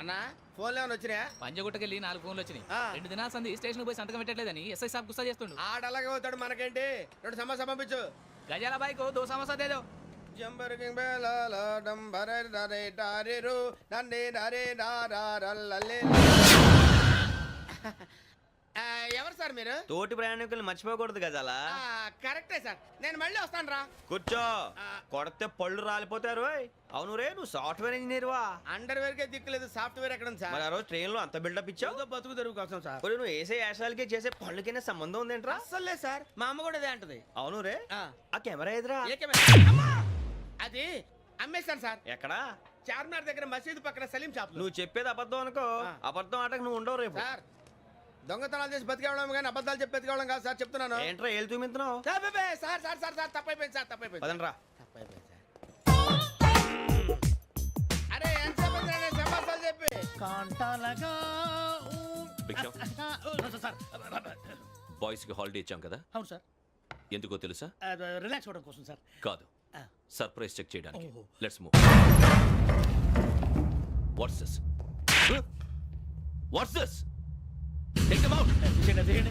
అన్నా ఫోన్లో ఏమైనా వచ్చినాయా? పంజగుట్టకెళ్ళి 4 ఫోన్లు వచ్చినాయి. ఆ. 2 దినాల సంది స్టేషన్ పోయి సంతకం పెట్టలేదని ఎస్ఐ సాబ్ గుస్తా చేస్తుండు. ఆడలాగే పోతాడు, మనకేంటి? 2 సమస్య పంపించు. గజాల బైక్ 2 సమస్య దేదో. జంబరకింగ్ బేలాల డంబరే డరే డారెరు నందే డరే డారల్లలే. ఎవరు సార్ మీరు? తోటి ప్రయాణికులు మర్చిపోకూడదు గజాల. కరెక్టే సార్, నేను మళ్ళీ వస్తాను రా. కూర్చో, కొడితే పళ్ళు రాలిపోతారు. అవును రే, నువ్వు సాఫ్ట్వేర్ ఇంజనీర్ వా? అండర్వేర్ కే దిక్కులేదు, సాఫ్ట్వేర్ ఎక్కడ ఉంది సార్? మరి ఆ రోజు ట్రైన్ లో అంత బిల్డప్ ఇచ్చావు. ఏదో బతుకు తెరుగు కోసం సార్. మరి నువ్వు వేసే యాశాలకి చేసే పళ్ళకైనా సంబంధం ఉందేంట్రా? అస్సలే సార్, మా అమ్మ కూడా అదే అంటది. అవును రే, ఆ. ఆ కెమెరా ఎదురా ఏ కెమెరా? అమ్మా! అది అమ్మేశాను సార్. ఎక్కడా? చార్మినార్ దగ్గర మసీదు పక్కన సలీం షాప్. నువ్వు చెప్పేది అబద్ధం అనుకో. ఆ. అబద్ధం ఆటకు నువ్వు ఉండవు రేపు. సార్, దొంగతనాలు చేసి బతికేవడం కానీ అబద్ధాలు చెప్పి బతికేవడం కాదు సార్, చెప్తున్నాను. ఏంట్రా ఏళ్ళు చూపించినావు? Sir sir sir sir sir తప్పైపోయింది సార్, తప్పైపోయింది. పదండ్రా. తప్పైపోయింది సార్. అరే ఎంత సమాసాలు చెప్పి కాంటాలగా భిక్షం, సార్. బాయ్స్ కి హాలిడే ఇచ్చాం కదా, అవును సార్, ఎందుకో తెలుసా? రిలాక్స్ అవ్వడం కోసం సార్. కాదు, సర్ప్రైజ్ చెక్ చేయడానికి. ఓహో. Let's move. What's this? What's this? Take them out. తీయండి.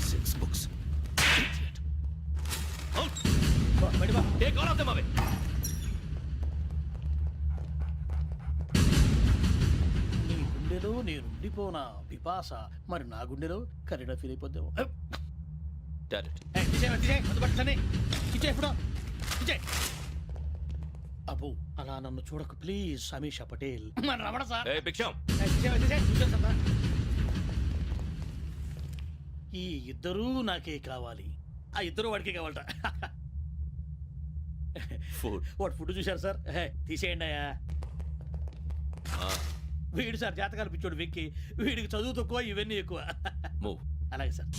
6 books. Idiot. Out. బయట బా. Take all of them away. నీ గుండెలో నేనుండిపోనా పిపాస, మరి నా గుండెలో కరీడా ఫీల్ అయిపోద్దాము. Direct. అబ్బో, అలా నన్ను చూడకు ప్లీజ్. సమీషా పటేల్ మన రమణ సార్. Hey, భిక్షం. ఈ ఇద్దరూ నాకే కావాలి, ఆ ఇద్దరు వాడికే కావాలట. Food. వాడు ఫుడ్ చూశారు సార్. తీసేయండి అయ్యా. వీడు సార్ జాతకాలు పిచ్చోడు వెక్కి, వీడికి చదువు తక్కువ, ఇవన్నీ ఎక్కువ. Move. అలాగే సార్.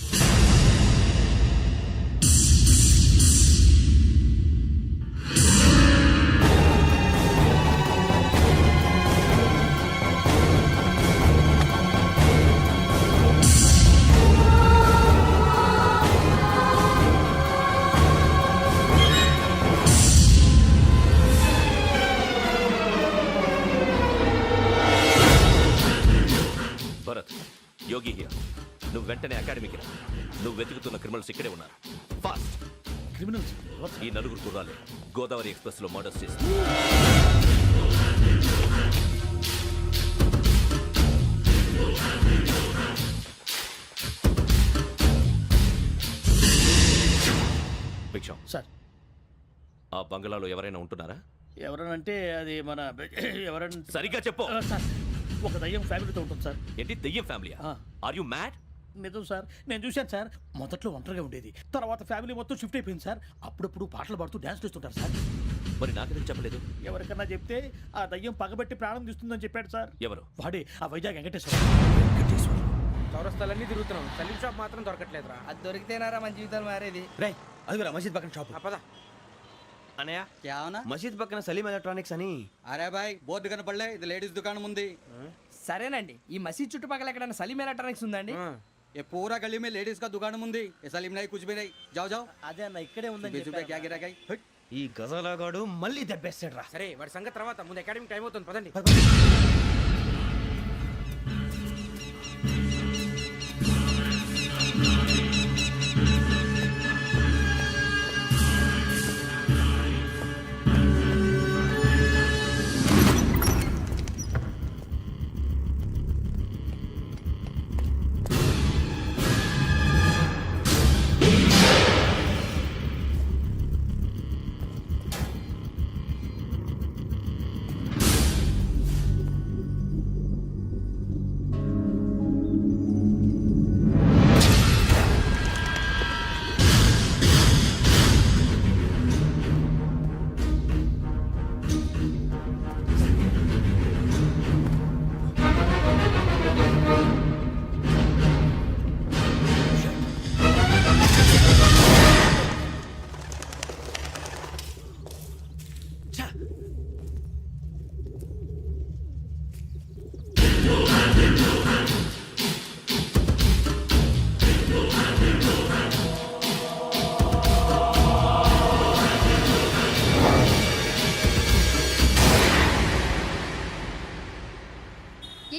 Bharat, Yogi here. నువ్వు వెంటనే అకాడమీకి రా. నువ్వు వెతుకుతున్న క్రిమినల్స్ ఇక్కడే ఉన్నారు. ఫాస్ట్. క్రిమినల్స్ ఈ నలుగురు కుర్రాలు గోదావరి ఎక్స్ప్రెస్ లో మర్డర్స్ చేసి భిక్షం, సార్. ఆ బంగ్లాలో ఎవరైనా ఉంటున్నారా? ఎవరనంటే అది మన ఎవరంటే సరిగ్గా చెప్పు. సార్, ఒక దయ్యం ఫ్యామిలీతో ఉంటుంది సార్. ఏంటి దెయ్యం ఫ్యామిలీయా? ఆ. Are you mad? నిజం సార్, నేను చూశాను సార్. మొదట్లో ఒంటరిగా ఉండేది, తర్వాత ఫ్యామిలీ మొత్తం షిఫ్ట్ అయిపోయింది సార్. అప్పుడప్పుడు పాటలు పాడుతూ డ్యాన్స్ చేస్తుంటారు సార్. మరి నాకెందుకు చెప్పలేదు? ఎవరికన్నా చెప్తే ఆ దయ్యం పగబెట్టి ప్రాణం తీస్తుందని చెప్పాడు సార్. ఎవరు? వాడే ఆ వైజాగ్ వెంకటేశ్వర. చౌరస్తాలన్నీ తిరుగుతున్నాం, సలీం షాప్ మాత్రం దొరకట్లేదురా. అది దొరికితేనారా మన జీవితాలు మారేది. రే, అదిగురా మసీద్ పక్కన షాప్. పద. అనయ్య, क्या होना? మసీద్ పక్కన సలీం ఎలక్ట్రానిక్స్ అని. అరే బాయ్, బోర్డు కనపడలే, ఇది లేడీస్ దుకాణం ఉంది. సరేనండి, ఈ మసీద్ చుట్టుపక్కల ఎక్కడైనా సలీం ఎలక్ట్రానిక్స్ ఉందండి? ये पूरा गली में लेडीज का दुकान मुंदी, ये सलीम नहीं कुछ भी नहीं. जाओ जाओ. అదే అన్న ఇక్కడే ఉందని बीस रुपए क्या गिरा गई. ఈ గజాలగాడు మళ్ళీ దెబ్బేస్తాడు రా. సరే, వాడి సంగతి తర్వాత, ముందు అకాడమిక్ టైం అవుతుంది, పదండి.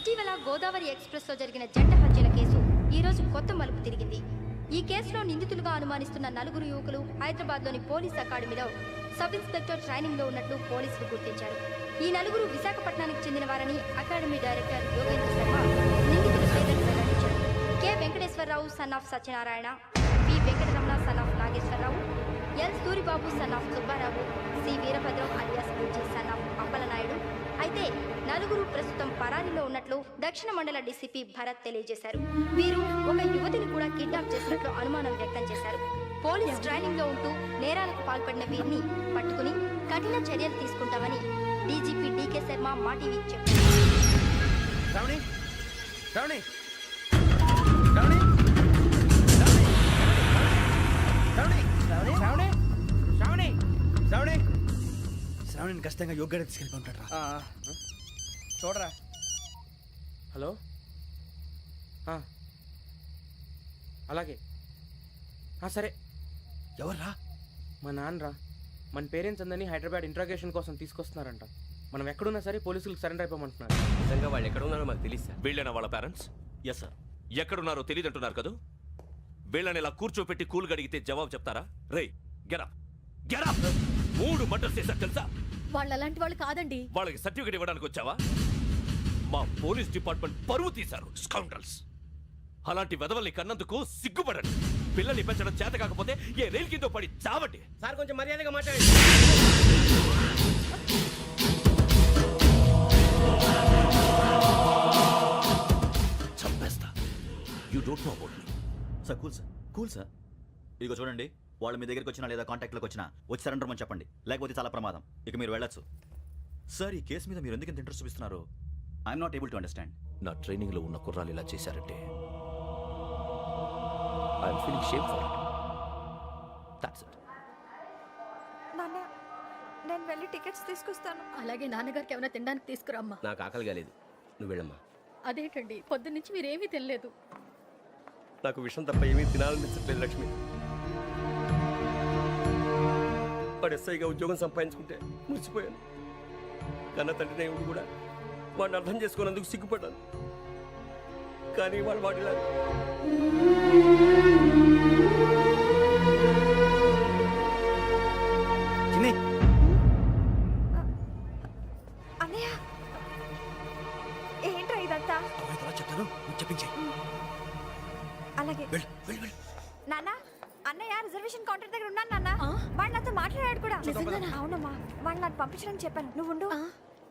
ఇటీవల గోదావరి ఎక్స్ప్రెస్లో జరిగిన జంట హత్యల కేసు ఈ రోజు కొత్త మలుపు తిరిగింది. ఈ కేసులో నిందితులుగా అనుమానిస్తున్న 4 యువకులు హైదరాబాద్లోని పోలీస్ అకాడమీలో సబ్ ఇన్స్పెక్టర్ ట్రైనింగ్లో ఉన్నట్లు పోలీసులు గుర్తించారు. ఈ 4 విశాఖపట్నానికి చెందిన వారని అకాడమీ డైరెక్టర్ యోగేంద్ర శర్మ నిందితుల పేర్లను వెల్లడించారు. K Venkateswara Rao son of Satyanarayana, P Venkataramana son of Nageswara Rao, L Suribabu son of Subba Rao, C Veerabhadram alias Bujji son of Appala Naidu. అయితే 4 ప్రస్తుతం పరారీలో ఉన్నట్లు దక్షిణ మండల డీసీపీ భరత్ తెలియజేశారు. వీరు ఒక యువతిని కూడా కిడ్నాప్ చేసినట్లు అనుమానం వ్యక్తం చేశారు. పోలీస్ ట్రైనింగ్ లో ఉంటూ నేరాలకు పాల్పడిన వీరిని పట్టుకుని కఠిన చర్యలు తీసుకుంటామని డీజీపీ డీకే శర్మ మా టీవీకి చెప్పారు. శ్రావణి శ్రావణి శ్రావణి శ్రావణి శ్రావణి శ్రావణి శ్రావణి శ్రావణిని ఖచ్చితంగా యోగ్యత తీసుకెళ్ళి ఉంటాడు రా. చూడరా. హలో అలాగే సరే. ఎవర్రా? మా నాన్నరా. మన పేరెంట్స్ అందరినీ హైదరాబాద్ ఇంట్రాగేషన్ కోసం తీసుకొస్తున్నారంట. మనం ఎక్కడున్నా సరే పోలీసులకు సరెండర్ అయిపోమంటున్నారు. నిజంగా వాళ్ళు ఎక్కడ ఉన్నారో మాకు తెలియదు సార్. వీళ్ళేనా వాళ్ళ పేరెంట్స్? Yes sir. ఎక్కడున్నారో తెలియదంటున్నారు కదా. వీళ్ళని ఇలా కూర్చోపెట్టి కూల్ గడిగితే జవాబు చెప్తారా? రేయ్ గెటప్ గెటప్. 3 మర్డర్స్ చేశారు తెలుసా? వాళ్ళు అలాంటి వాళ్ళు కాదండి. వాళ్ళకి సర్టిఫికేట్ ఇవ్వడానికి వచ్చావా? మా పోలీస్ డిపార్ట్మెంట్ పరువు తీశారు స్కౌండ్రల్స్. అలాంటి వెధవల్ని కన్నందుకు సిగ్గుపడండి. పిల్లల్ని పెంచడం చేత కాకపోతే ఏ రైలు కింద పడి చావండి. సార్ కొంచెం మర్యాదగా మాట్లాడండి. చంపేస్తా. You don't know about me. Sir cool sir. ఇదిగో చూడండి, వాళ్ళు మీ దగ్గరికి వచ్చినా లేదా కాంటాక్ట్లోకి వచ్చినా వచ్చి సరెండర్ అని చెప్పండి, లేకపోతే చాలా ప్రమాదం. ఇక మీరు వెళ్ళొచ్చు. సార్, ఈ కేసు మీద మీరు ఎందుకు ఇంత ఇంట్రెస్ట్ చూపిస్తున్నారు? I'm not able to understand. నా ట్రైనింగ్ లో ఉన్న కుర్రాలు ఇలా చేశారంటే I'm feeling shame for it. That's it. నాన్న, నేను వెళ్ళి టికెట్స్ తీసుకొస్తాను. అలాగే నాన్నగారికి ఏమైనా తినడానికి తీసుకురమ్మా. నాకు ఆకలి కాలేదు, నువ్వు వెళ్ళమ్మా. అదేంటండి, పొద్దున్నుంచి మీరేమీ తినలేదు. నాకు విషయం తప్ప ఏమీ తినాలనిపించట్లేదు లక్ష్మి. వాడు ఎస్ఐగా ఉద్యోగం సంపాదించుకుంటే మురిసిపోయాను. కన్న తండ్రినే ఉండి కూడా వాడిని అర్థం చేసుకున్నందుకు సిగ్గుపడ్డాను. కానీ వాడిలా అన్నయ్య, ఏంట్రా ఇదంతా? చెప్తాను, చెప్పించే. అలాగే నాన్న, అన్నయ్య రిజర్వేషన్ కౌంటర్ దగ్గర ఉన్నాను నాన్న. వాడు నాతో మాట్లాడాడు కూడా. అవునమ్మా, వాడు నాకు పంపించడానికి చెప్పాను. నువ్వు ఉండు,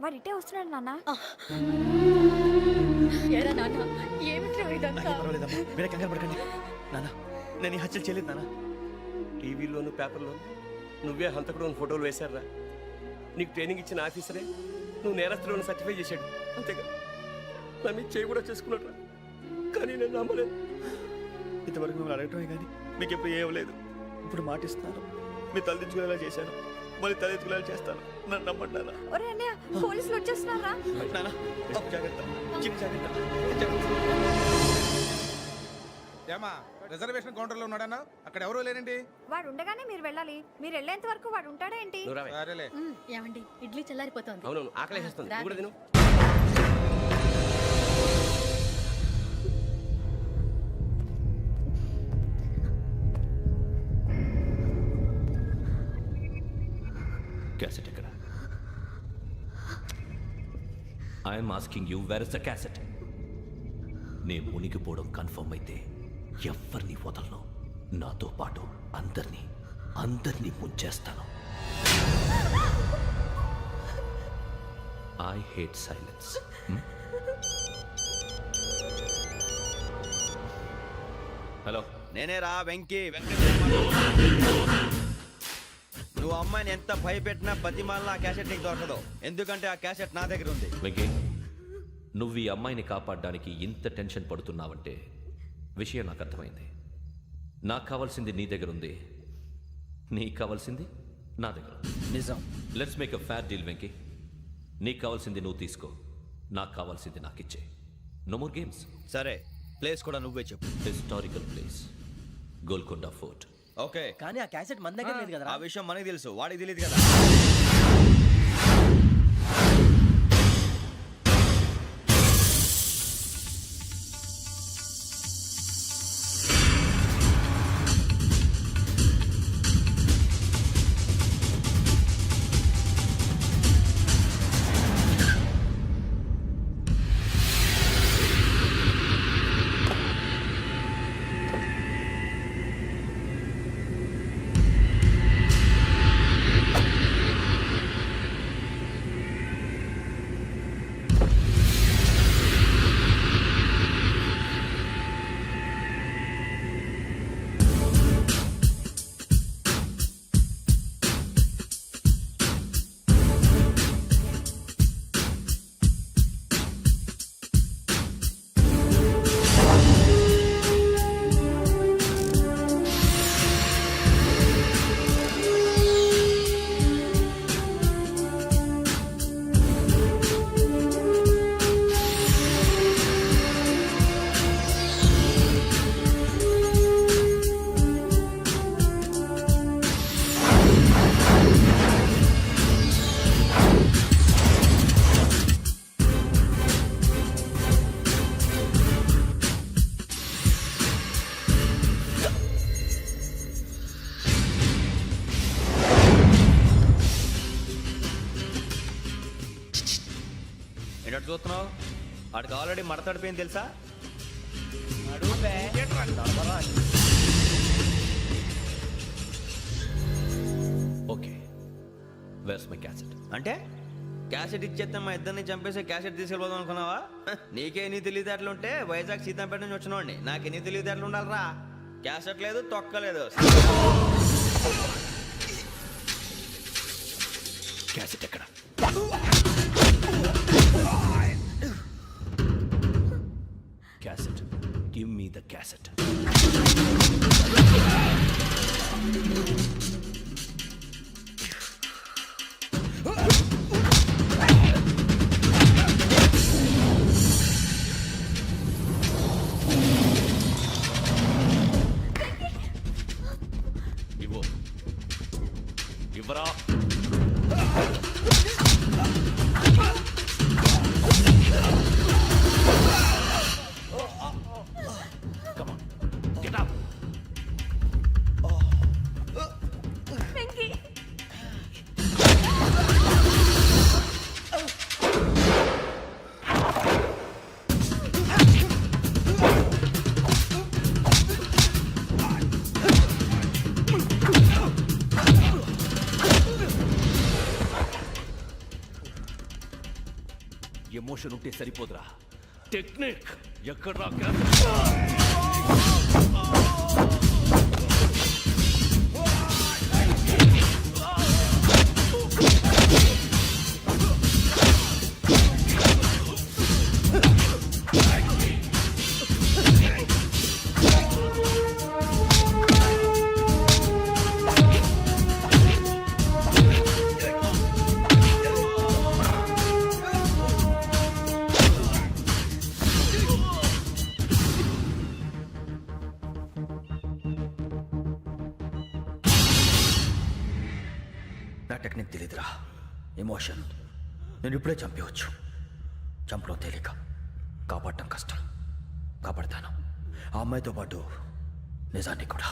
వాడు ఇటే వస్తున్నాడు నాన్న. మీరే కంగారు పడకండి నాన్న. నేను ఈ హత్యలు చేయలేదు నాన్న. టీవీలోను పేపర్లోను నువ్వే హంతకుడు ఫోటోలు వేశారా? నీకు ట్రైనింగ్ ఇచ్చిన ఆఫీసరే నువ్వు నేరస్తులను సర్టిఫై చేశాడు. అంతేగా నా మీద చేయి కూడా చేసుకున్నట్రా. కానీ నేను నమ్మలేదు. ఇంతవరకు మిమ్మల్ని అడగటమే కానీ మీకు ఎప్పుడు ఏమలేదు. ఇప్పుడు మాటిస్తున్నాను, మీ తలదించుకునేలా చేశాను, మళ్ళీ తలెత్తుకునేలా చేస్తాను. నన్ను నమ్మండి నాన్న. ఒరే అన్నయ్య, పోలీసులు వచ్చేస్తున్నారా? నాన్న, జాగ్రత్త, చిన్న జాగ్రత్త. ఏమా, రిజర్వేషన్ కౌంటర్ లో ఉన్నాడన్నా? అక్కడ ఎవరూ లేనండి. వాడు ఉండగానే మీరు వెళ్ళాలి. మీరు వెళ్ళేంత వరకు వాడు ఉంటాడా ఏంటి? సరేలే. ఏమండి, ఇడ్లీ చల్లారిపోతుంది. అవును, ఆకలేస్తుంది. నువ్వు కూడా తిను. క్యాసెట్ ఎక్కడ? I'm asking you, where is the cassette? నేను మునిగిపోవడం కన్ఫర్మ్ అయితే ఎవరిని వదలను. నాతో పాటు అందరినీ ముంచేస్తాను. I hate silence. హలో, నేనేరా వెంకీ. నువ్వు అమ్మాయిని ఎంత భయపెట్టినా బతిమాలినా ఆ క్యాసెట్ నీకు దొరకదు. ఎందుకంటే ఆ క్యాసెట్ నా దగ్గర ఉంది. వెంకీ, నువ్వు ఈ అమ్మాయిని కాపాడడానికి ఇంత టెన్షన్ పడుతున్నావంటే విషయం నాకు అర్థమైంది. నాకు కావాల్సింది నీ దగ్గర ఉంది, నీకు కావాల్సింది నా దగ్గర. నిజం. Let's make a fair deal Venky. నీకు కావాల్సింది నువ్వు తీసుకో, నాకు కావాల్సింది నాకు ఇచ్చే. No more games. సరే, ప్లేస్ కూడా నువ్వే చెప్పు. Historical place, Golconda fort. Okay, కానీ ఆ క్యాసెట్ మన దగ్గర లేదు కదా. ఆ విషయం మనకి తెలుసు, వాడికి తెలియదు కదా. ఏంటో చూస్తున్నావు? వాడికి ఆల్రెడీ మడతడిపోయింది తెలుసా? Okay, where's my cassette? అంటే క్యాసెట్ ఇచ్చేస్తే మా ఇద్దరిని చంపేసి క్యాసెట్ తీసుకెళ్ళిపోదాం అనుకున్నావా? నీకే ఎన్ని తెలివితేటలు ఉంటే వైజాగ్ సీతంపేట నుంచి వచ్చినవాడిని. నాకు ఎన్ని తెలివితేటలు ఉండాలిరా? క్యాసెట్ లేదు, తొక్కలేదు. క్యాసెట్ ఎక్కడ? Cassette, give me the cassette. ఇవ్వు, ఇవ్వరా. Come on, get up. Emotion ఉంటే సరిపోదురా, టెక్నిక్ ఎక్కడ్రా? నా టెక్నిక్ తెలీదురా, ఎమోషన్. నేను ఇప్పుడే చంపేవచ్చు. చంపడం తేలిక, కాపాడటం కష్టం. కాపాడతాను ఆ అమ్మాయితో పాటు నిజాన్ని కూడా.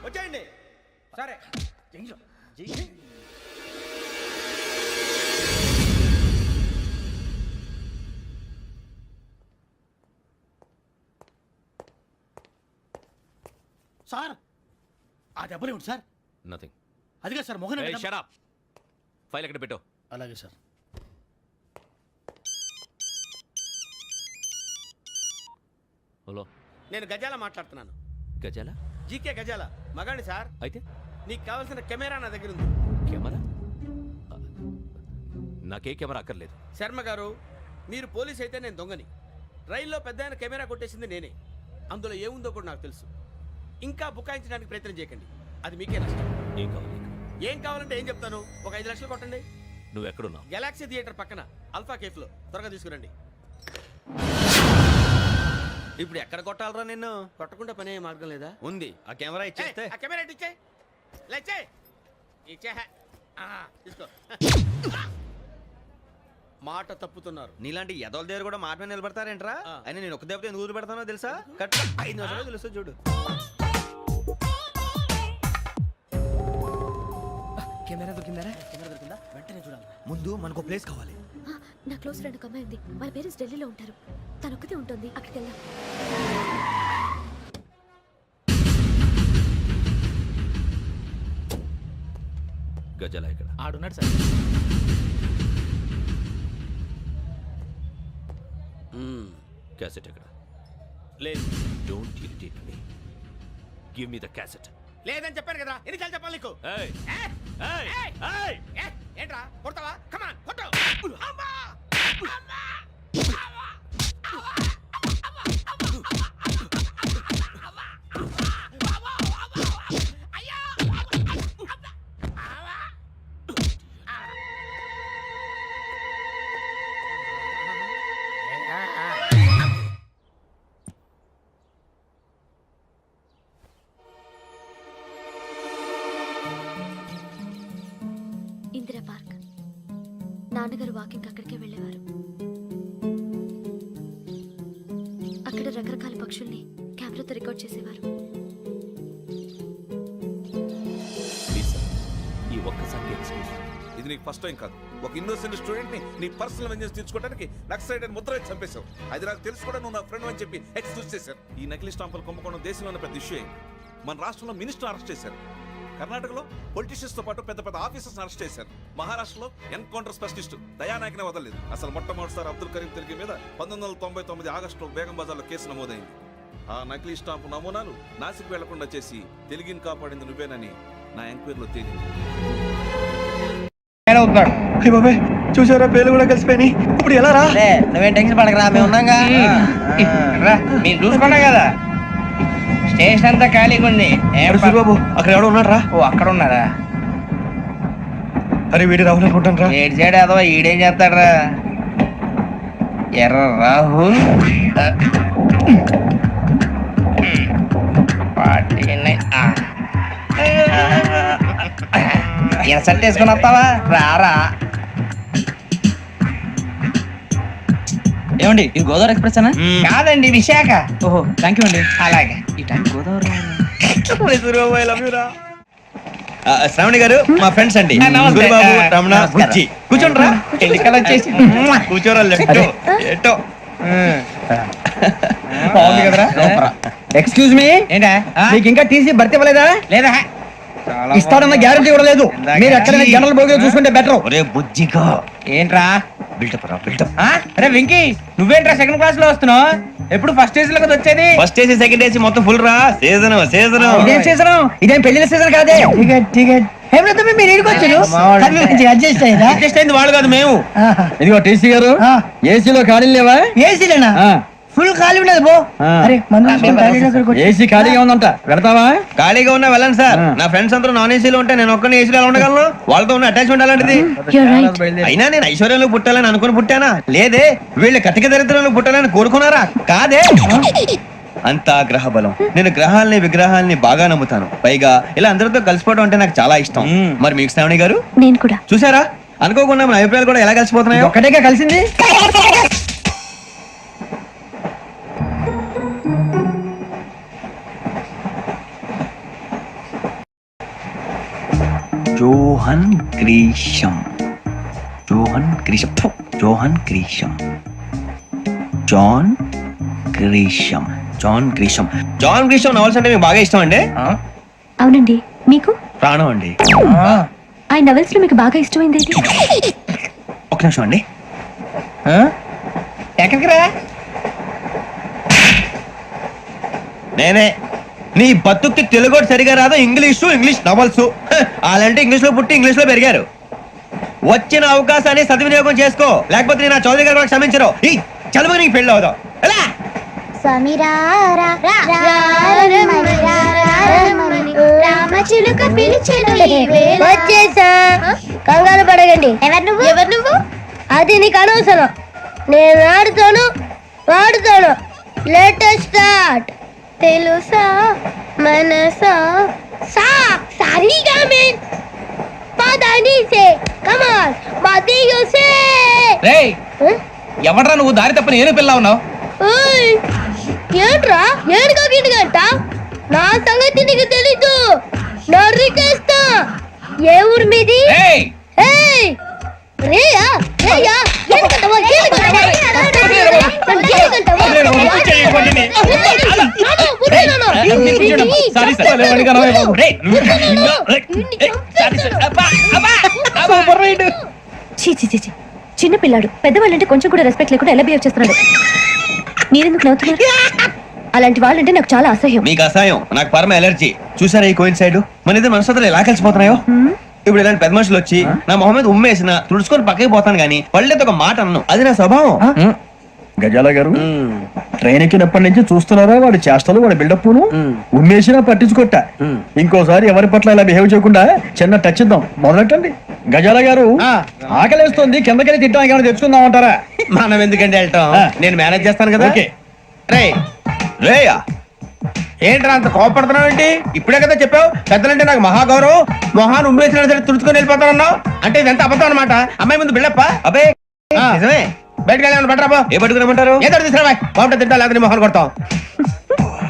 వచ్చేయండి. సరే సార్ ఆ దెబ్బలేమిటి సార్? నథింగ్. అదిగా సార్ మొహన్ షట్ అప్. ఫైల్ ఎక్కడ పెట్టు? అలాగే సార్. హలో, నేను గజాల మాట్లాడుతున్నాను. గజాల? జీకే గజాల మగాండి సార్. అయితే నీకు కావాల్సిన కెమెరా నా దగ్గర ఉంది. కెమెరా? నాకే కెమెరా అక్కర్లేదు. శర్మ గారు, మీరు పోలీస్ అయితే నేను దొంగని. రైల్లో పెద్ద ఆయన కెమెరా కొట్టేసింది నేనే. అందులో ఏముందో కూడా నాకు తెలుసు. ఇంకా బుకాయించడానికి ప్రయత్నం చేయకండి, అది మీకే నష్టం. ఏం కావాలి? ఏం కావాలంటే ఏం చెప్తాను. ఒక 5 లక్షలు కొట్టండి. నువ్వు ఎక్కడున్నావు? గెలాక్సీ థియేటర్ పక్కన అల్ఫా కేఫ్లో. త్వరగా తీసుకురండి. ఇప్పుడు ఎక్కడ కొట్టాలరా నిన్ను? కొట్టకుండా పనే మార్గం లేదా? ఉంది. ఆ కెమెరా ఇచ్చేస్తే. ఆ కెమెరా ఇచ్చే లేచే ఇచ్చే. తీసుకో. మాట తప్పుతున్నారు. నీలాంటి ఎదల దగ్గర కూడా మాట మీద నిలబడతారేంట్రా? అయినా నేను ఒక దెబ్బతో ఎందుకు పెడతానో తెలుసా? కట్ 5 నిమిషాలు తెలుసు చూడు. కెమెరా దొరికిందా? వెంటనే చూడాలి. ముందు మనకు ప్లేస్ కావాలి. నా క్లోజ్ ఫ్రెండ్ ఒక అమ్మాయి ఉంది. వాళ్ళ పేరెంట్స్ ఢిల్లీలో ఉంటారు. తను ఒక్కతే ఉంటుంది. అక్కడికి వెళ్దాం. గజాల ఇక్కడ? ఆడున్నాడు సార్. క్యాసెట్ ఎక్కడ? లేదు. Don't irritate me. Give me the cassette. లేదని చెప్పాను కదా, ఎన్నిసార్లు చెప్పాలి నీకు? ఏయ్ ఏయ్ ఏయ్! ఏంట్రా కొడతావా? కమాన్ కొట్టు. అమ్మా! అమ్మా! ఇందిరా పార్క్. నాన్నగారు వాకింగ్ అక్కడికే వెళ్ళేవారు. రకరకాల పక్షుల్ని కెమెరాతో రికార్డ్ చేసేవారు. ప్లీజ్ సార్, ఈ ఒక్కసారి ఎక్స్క్యూజ్. ఇది నీకు ఫస్ట్ టైం కాదు. ఒక ఇన్నోసెంట్ స్టూడెంట్ ని నీ పర్సనల్ వెంజెన్స్ తీర్చుకోవడానికి నక్సలైట్ అని ముద్ర వేసి చంపేశావు. అది నాకు తెలుసు కూడా నువ్వు నా ఫ్రెండ్ అని చెప్పి ఎక్స్క్యూజ్ చేశారు. ఈ నకిలీ స్టాంపులు కుంభకోణం దేశంలో ఉన్న పెద్ద ఇష్యూ అయింది. మన రాష్ట్రంలో మినిస్టర్ అరెస్ట్ చేశారు. కర్ణాటకలో పొలిటీషియన్స్ తో పాటు పెద్ద పెద్ద ఆఫీసర్స్ అరెస్ట్ చేశారు. మహారాష్ట్రలో ఎన్కౌంటర్ స్పెషలిస్ట్ దయానాయకనే వదలలేదు. అసలు మొట్టమొదటిసారి అబ్దుల్ కరీం తిరిగి మీద 1999 ఆగస్టులో బేగం బజార్లో కేసు నమోదైంది. ఆ నకిలీ స్టాంపు నమూనాలు నాసిక్ వెళ్లకుండా చేసి తెలుగుని కాపాడింది నువ్వేనని నా ఎంక్వైరీలో తేలింది. చూసారా, పేర్లు కూడా కలిసిపోయినాయి. ఇప్పుడు ఎలా రా? నువ్వేం టెన్షన్ పడకరా, మేము ఉన్నాగా. మీరు చూసుకున్నా కదా, స్టేషన్ అంతా ఖాళీగా ఉంది. బాబు అక్కడ ఎవడో ఉన్నాడు రా. ఓ అక్కడ ఉన్నారా? అరే వీడి రాహుల్ అనుకుంటాను రా. ఏడు సైడ్ అదో ఈడేం చేస్తాడరా? ఎర్ర రాహుల్ సెట్ వేసుకుని వస్తావా? రారా. ఏమండి ఇది గోదావరి ఎక్స్ప్రెస్ అనా? కాదండి, విశాఖ. ఓహో థ్యాంక్ యూ అండి. అలాగే. ఈ టైం గోదావరి శ్రావణి గారు మా ఫ్రెండ్స్ అండి. నమస్తే. గురుబాబు, రమణ, నమస్కారం. బుజ్జి. కూర్చోండి రా. ఎన్నికలు వచ్చేసి కూర్చోరా. లెఫ్ట్ ఎటో. బాగుంది కదరా? ఎక్స్క్యూజ్ మీ, ఏంటా? మీకు ఇంకా టీసీ భర్తీ ఇవ్వలేదా? లేదా ఇస్తాడన్న గ్యారంటీ కూడా లేదు. మీరు ఎక్కడైనా జనరల్ బోగిలో చూసుకుంటే బెటర్. ఒరే బుజ్జిగా ఏంట్రా? బిల్డప్ రా, బిల్డప్. అరే వెంకీ, నువ్వేంట్రా సెకండ్ క్లాస్ లో వస్తున్నావు? ఎప్పుడు ఫస్ట్ ఏసీ లో కదా వచ్చేది? ఫస్ట్ ఏసీ సెకండ్ ఏసీ మొత్తం ఫుల్ రా. Season season. ఇదేం సీజన్? ఇదేం పెళ్లిన సీజన్ కాదే. టికెట్ టికెట్ మీరు ఇడికొచ్చారు. అడ్జస్ట్ అయ్యిందా? అడ్జస్ట్ అయింది వాళ్ళు కాదు, మేము. ఇదిగో టీసీ గారు, ఏసీలో ఖాళీ లేవా? ఏసీలేనా? ఫుల్ ఖాళీ ఉండదు బో. అరే ఏసీ ఖాళీగా ఉందంట, వెళ్తావా? ఖాళీగా ఉన్నా వెళ్ళండి సార్. నా ఫ్రెండ్స్ అందరూ నాన్ ఏసీలో ఉంటే నేను ఒక్కనే ఏసీలో ఎలా ఉండగలను? వాళ్ళతో ఉన్న అటాచ్మెంట్ అలాంటిది. అయినా నేను ఐశ్వర్యంలో పుట్టాలని అనుకుని పుట్టానా? లేదే. వీళ్ళు కటిక దరిద్రంలో పుట్టాలని కోరుకున్నారా? కాదే. అంతా గ్రహ బలం. నేను గ్రహాలని విగ్రహాలని బాగా నమ్ముతాను. పైగా ఇలా అందరితో కలిసిపోవడం అంటే నాకు చాలా ఇష్టం. మరి మీకు శ్రావణి గారు? నేను కూడా. చూసారా, అనుకోకుండా మన అభిప్రాయాలు కూడా ఎలా కలిసిపోతున్నాయో. ఒక్కటేగా కలిసింది. John Grisham, John Grisham, John Grisham, John Grisham, John Grisham. John Grisham novels అంటే మీకు బాగా ఇష్టం అండి? అవునండి. మీకు? ప్రాణం అండి. ఆ నవెల్స్ లో మీకు బాగా ఇష్టమైంది ఏంటి? ఒక నిమిషం అండి. ఎక్కడికి రా? నేనే. నీ బతుక్కి తెలుగు సరిగా రాదు, ఇంగ్లీష్ నవల్స్. అలాంటి ఇంగ్లీష్ లో పుట్టి ఇంగ్లీష్ లో పెరిగారు. వచ్చిన అవకాశాన్ని సద్వినియోగం చేసుకో, లేకపోతే నేను నా చౌదరి గారు కూడా క్షమించరు. ఈ చదువు నీకు పెళ్ళి అవుదాం. ఎలా? వచ్చేసా, కంగారు పడగండి. ఎవరు నువ్వు? అది నీకు అనవసరం. నేను ఆడుతాను, వాడుతాను. Latest start. తెలుసా మనసా సా సారీగా మే పదని సే కమాన్ మదియో సే. రేయ్ ఎవడ్రా నువ్వు? దారి తప్పని ఏను పిల్ల ఉన్నావు? ఓయ్ ఏంట్రా ఏడుగా గిడుగంట? నా సంగతి నీకు తెలీదు. నరికేస్తా. ఏ ఊరు మీది? ఏయ్ ఏయ్ రేయా రేయా ఏడుగంటవా? చిన్న పిల్లాడు, పెద్దవాళ్ళంటే కొంచెం కూడా రెస్పెక్ట్ లేకుండా ఎలా బిహేవ్ చేస్తున్నాడు. మీరెందుకు నవ్వుతున్నారు? అలాంటి వాళ్ళంటే నాకు చాలా అసహ్యం. మీకు అసహాయం, నాకు పరమ ఎలర్జీ. చూసారా ఈ కోయిన్సైడ్? మన ఇద్దరు మనసులు ఎలా కలిసిపోతున్నాయో. ఇప్పుడు ఇలాంటి పెద్ద మనుషులు వచ్చి నా మొహం మీద ఉమ్మేసిన తుడుచుకొని పక్కకి పోతాను గానీ వాళ్ళతో ఒక మాట అన్ను. అది నా స్వభావం. గజాల గారు, ట్రైన్ ఎక్కినప్పటి నుంచి చూస్తున్నారా వాడి చేష్టలు, వాడి బిల్డప్. ఉమ్మేసినా పట్టించుకోట. ఇంకోసారి ఎవరి పట్ల ఇలా బిహేవ్ చేయకుండా చిన్న టచ్ ఇద్దాం. మొదలెట్టండి. గజాల గారు, ఆకలేస్తుంది, కిందకెళ్ళి తింటాం, ఏమైనా తెచ్చుకుందాం అంటారా? మనం ఎందుకంటే వెళ్తాం, నేను మేనేజ్ చేస్తాను కదా. రే రేయా, ఏంట్రా అంత కోపడుతున్నావు ఏంటి? ఇప్పుడే కదా చెప్పావు పెద్దలంటే నాకు మహాగౌరవం, మొహాన్ని ఉమ్మేసిన సరే తుడుచుకొని వెళ్ళిపోతానన్నావు. అంటే ఇదంతా అబద్ధం అనమాట. అమ్మాయి ముందు బిళ్ళప్ప. అబే నిజమే. బయటకు వెళ్ళామని బట్రా ఏ పట్టుకురమ్మంటారు? ఏదో తీసుకురా బాగుంటుంది తింటా లేదా మొహన్ కొడతాం.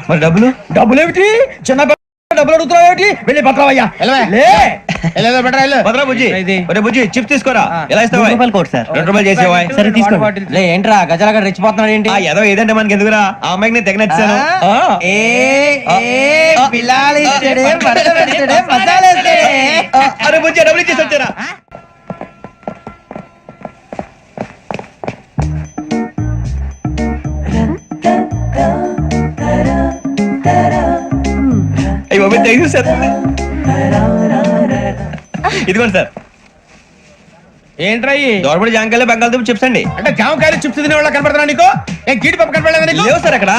మరి డబ్బులు? డబ్బులు ఏమిటి చిన్న డబ్బులు అడుగుతున్నావు ఏమిటి వెళ్ళి పట్టరావయ్యా బట్రా వెళ్ళు. భద్రా బుజ్జి, ఒరే బుజ్జి చిప్స్ తీసుకోరా. ఎలా ఇస్తావా? ₹2 చేసేవా? సరే తీసుకోండి. ఏంట్రా గజలగా రెచ్చిపోతున్నాడు ఏంటి? ఏదో ఏదంటే మనకి ఎందుకురా, ఆ అమ్మాయికి నేను తెగ నచ్చాను. అరే బుజ్జి డబ్బులు ఇచ్చేసి వచ్చారా? అయ్యి బాబు థ్యాంక్ యూ సార్. ఇదిగోండి సార్. ఏంట్రా దోరబడి జాంకాయలు బంగాళదుంప చిప్స్ అండి. అంటే జామకాయలు చిప్స్ తినే వాళ్ళ కనపడుతున్నా నీకు? ఏం జీడిపప్పు కనపడలేదా నీకు? లేవు సార్ అక్కడ.